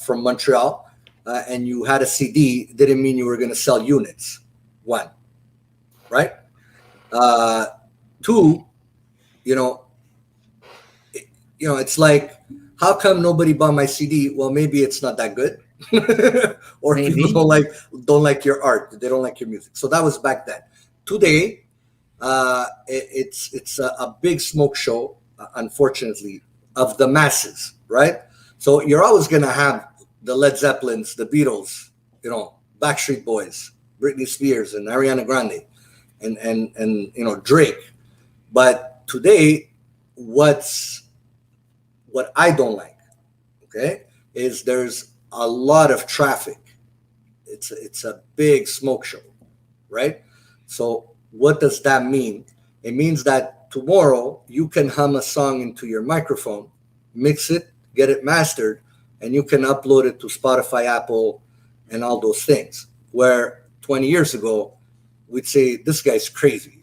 S3: from Montreal and you had a CD, didn't mean you were going to sell units. One, right? Two, it's like, how come nobody bought my CD? Well, maybe it's not that good, or
S2: Maybe.
S3: people don't like your art. They don't like your music. So that was back then. Today, it's a big smoke show. Unfortunately, of the masses, right? So you're always going to have the Led Zeppelins, the Beatles, Backstreet Boys, Britney Spears, and Ariana Grande, and Drake. But today, what I don't like, okay, is there's a lot of traffic. It's a big smoke show, right? So what does that mean? It means that tomorrow you can hum a song into your microphone, mix it, get it mastered, and you can upload it to Spotify, Apple, and all those things. Where 20 years ago, we'd say, this guy's crazy,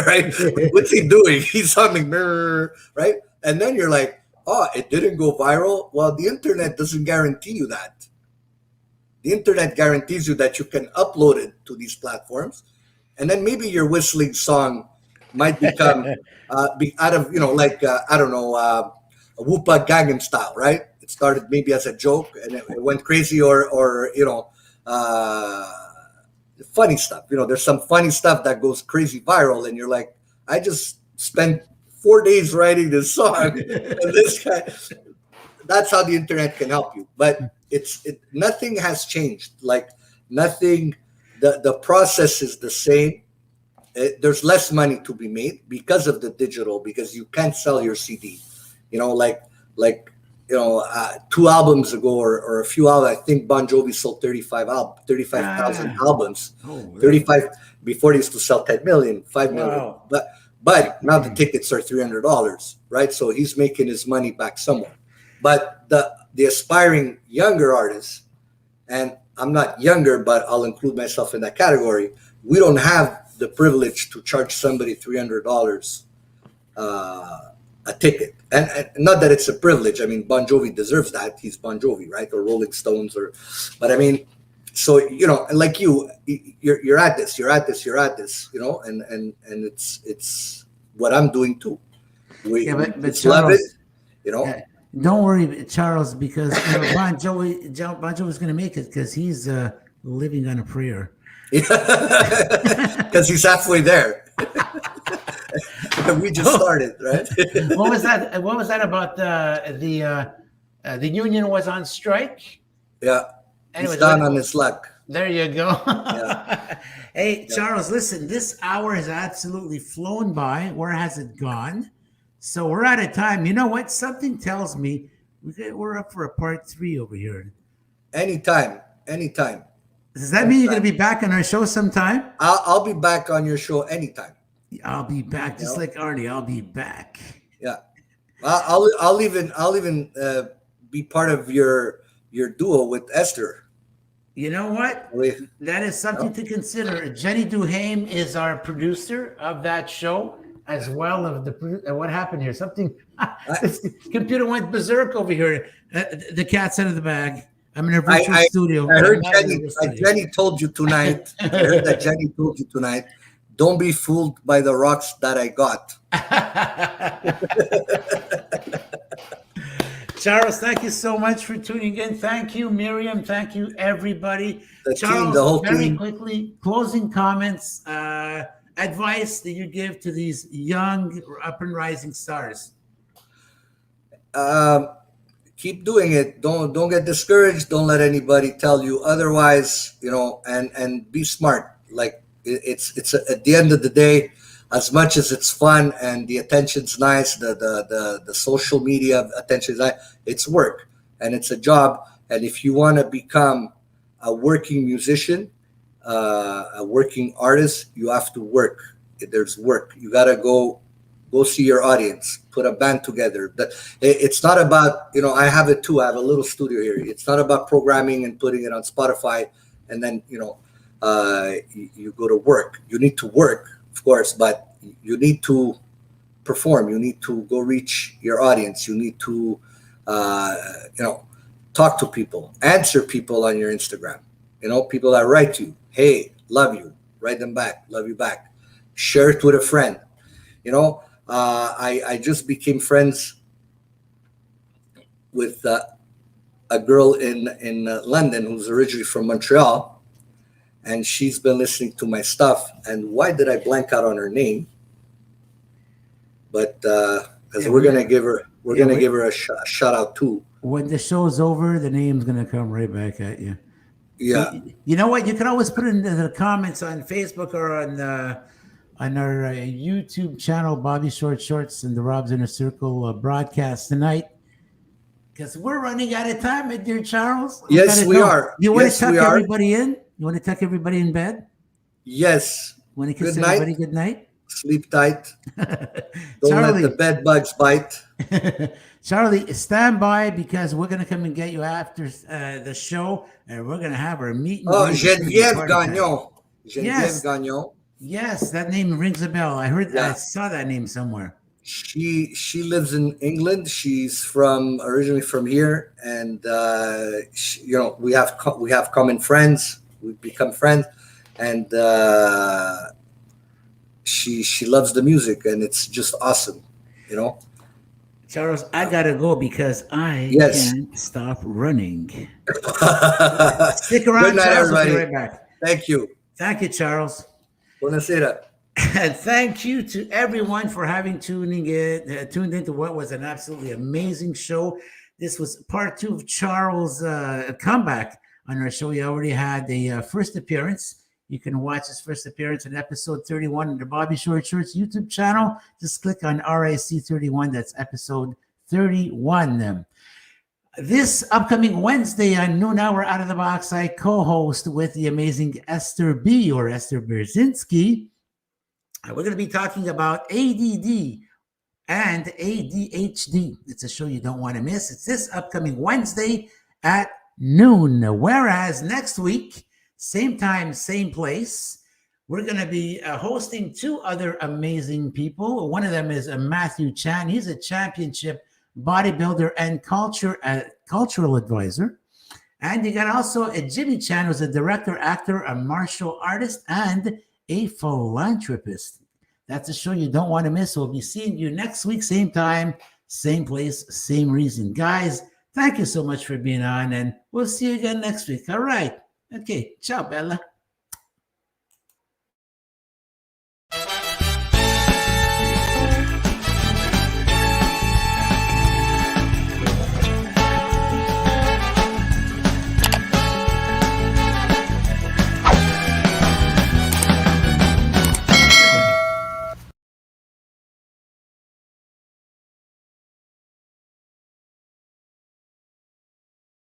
S3: right? What's he doing? He's humming, right? And then you're like, oh, it didn't go viral. Well, the internet doesn't guarantee you that. The internet guarantees you that you can upload it to these platforms. And then maybe your whistling song might become out of I don't know, Whoopa Gangnam Style, right? It started maybe as a joke and it went crazy, or funny stuff. There's some funny stuff that goes crazy viral, and you're like, I just spent 4 days writing this song, and this guy. That's how the internet can help you, but nothing has changed. Like nothing, the process is the same. There's less money to be made because of the digital, because you can't sell your CD. 2 albums ago or a few albums, I think Bon Jovi sold 35,000 albums.
S2: Oh, really?
S3: 35 before they used to sell 10 million, 5 million.
S2: Wow.
S3: But now the tickets are $300, right? So he's making his money back somewhere. But the aspiring younger artists, and I'm not younger, but I'll include myself in that category, we don't have the privilege to charge somebody $300 a ticket, and not that it's a privilege. I mean, Bon Jovi deserves that. He's Bon Jovi, right? Or Rolling Stones, but I mean, so like you're at this, and it's what I'm doing too.
S2: But
S3: Charles, love it,
S2: Don't worry, Charles, because Bon Jovi's going to make it because he's living on a prayer.
S3: Because he's halfway there. We just started, right?
S2: What was that about the union was on strike?
S3: Yeah.
S2: Anyways,
S3: he's down on his luck.
S2: There you go.
S3: Yeah.
S2: Hey, Charles, listen, this hour has absolutely flown by. Where has it gone? So we're out of time. You know what? Something tells me we're up for a part 3 over here.
S3: Anytime.
S2: Does that mean you're going to be back on our show sometime?
S3: I'll be back on your show anytime.
S2: I'll be back, just like Arnie. I'll be back.
S3: Yeah, I'll even be part of your duo with Esther.
S2: You know what? That is something to consider. Jenny Duhame is our producer of that show, as well as what happened here. Something. This computer went berserk over here. The cat's out of the bag. I'm in a virtual studio.
S3: I heard Jenny told you tonight. I heard that Jenny told you tonight. Don't be fooled by the rocks that I got.
S2: Charles, thank you so much for tuning in. Thank you, Miriam. Thank you, everybody.
S3: The
S2: Charles,
S3: team, the whole
S2: very
S3: team.
S2: quickly, closing comments. advice that you give to these young up and rising stars?
S3: Keep doing it. Don't get discouraged. Don't let anybody tell you otherwise. And be smart. Like it's at the end of the day, as much as it's fun and the attention's nice, the social media attention is nice, it's work and it's a job. And if you want to become a working musician, a working artist, you have to work. There's work. You gotta go see your audience, put a band together. It's not about, I have it too. I have a little studio here. It's not about programming and putting it on Spotify and then, you go to work. You need to work, of course, but you need to perform. You need to go reach your audience. You need to, talk to people, answer people on your Instagram. People that write to you, hey, love you, write them back, love you back. Share it with a friend. I just became friends with a girl in London who's originally from Montreal, and she's been listening to my stuff. And why did I blank out on her name? But because we're gonna give her a shout out too.
S2: When the show's over, the name's gonna come right back at you.
S3: Yeah.
S2: You know what? You can always put it in the comments on Facebook or on our YouTube channel, Bobby Short Shorts and the Rob's Inner Circle broadcast tonight. Because we're running out of time, my dear Charles.
S3: Yes, we are.
S2: You want to tuck everybody in? You want to tuck everybody in bed?
S3: Yes.
S2: Want to kiss everybody good night?
S3: Sleep tight. Don't let the bed bugs bite.
S2: Charlie, stand by because we're going to come and get you after the show, and we're going to have our meeting.
S3: Oh, Geneviève Gagnon. Geneviève Gagnon.
S2: Yes, that name rings a bell. I saw that name somewhere.
S3: She lives in England. She's originally from here, and we have common friends. We've become friends, and she loves the music, and it's just awesome.
S2: Charles, I gotta go because I can't stop running. Stick around,
S3: Good night,
S2: Charles.
S3: everybody.
S2: We'll be right back.
S3: Thank you.
S2: Thank you, Charles.
S3: Buonasera.
S2: And thank you to everyone for having tuned into what was an absolutely amazing show. This was part 2 of Charles' comeback on our show. He already had a first appearance. You can watch his first appearance in episode 31 on the Bobby Short Shorts YouTube channel. Just click on RIC 31. That's episode 31. This upcoming Wednesday on noon hour Out of the Box, I co-host with the amazing Esther B. or Esther Berzinski. We're going to be talking about ADD and ADHD. It's a show you don't want to miss. It's this upcoming Wednesday at noon. Whereas next week, same time, same place, we're going to be hosting 2 other amazing people. One of them is Matthew Chan. He's a championship bodybuilder and cultural advisor. And you got also a Jimmy Chan, who's a director, actor, a martial artist, and a philanthropist. That's a show you don't want to miss. We'll be seeing you next week, same time, same place, same reason. Guys, thank you so much for being on, and we'll see you again next week. All right. Okay. Ciao, Bella.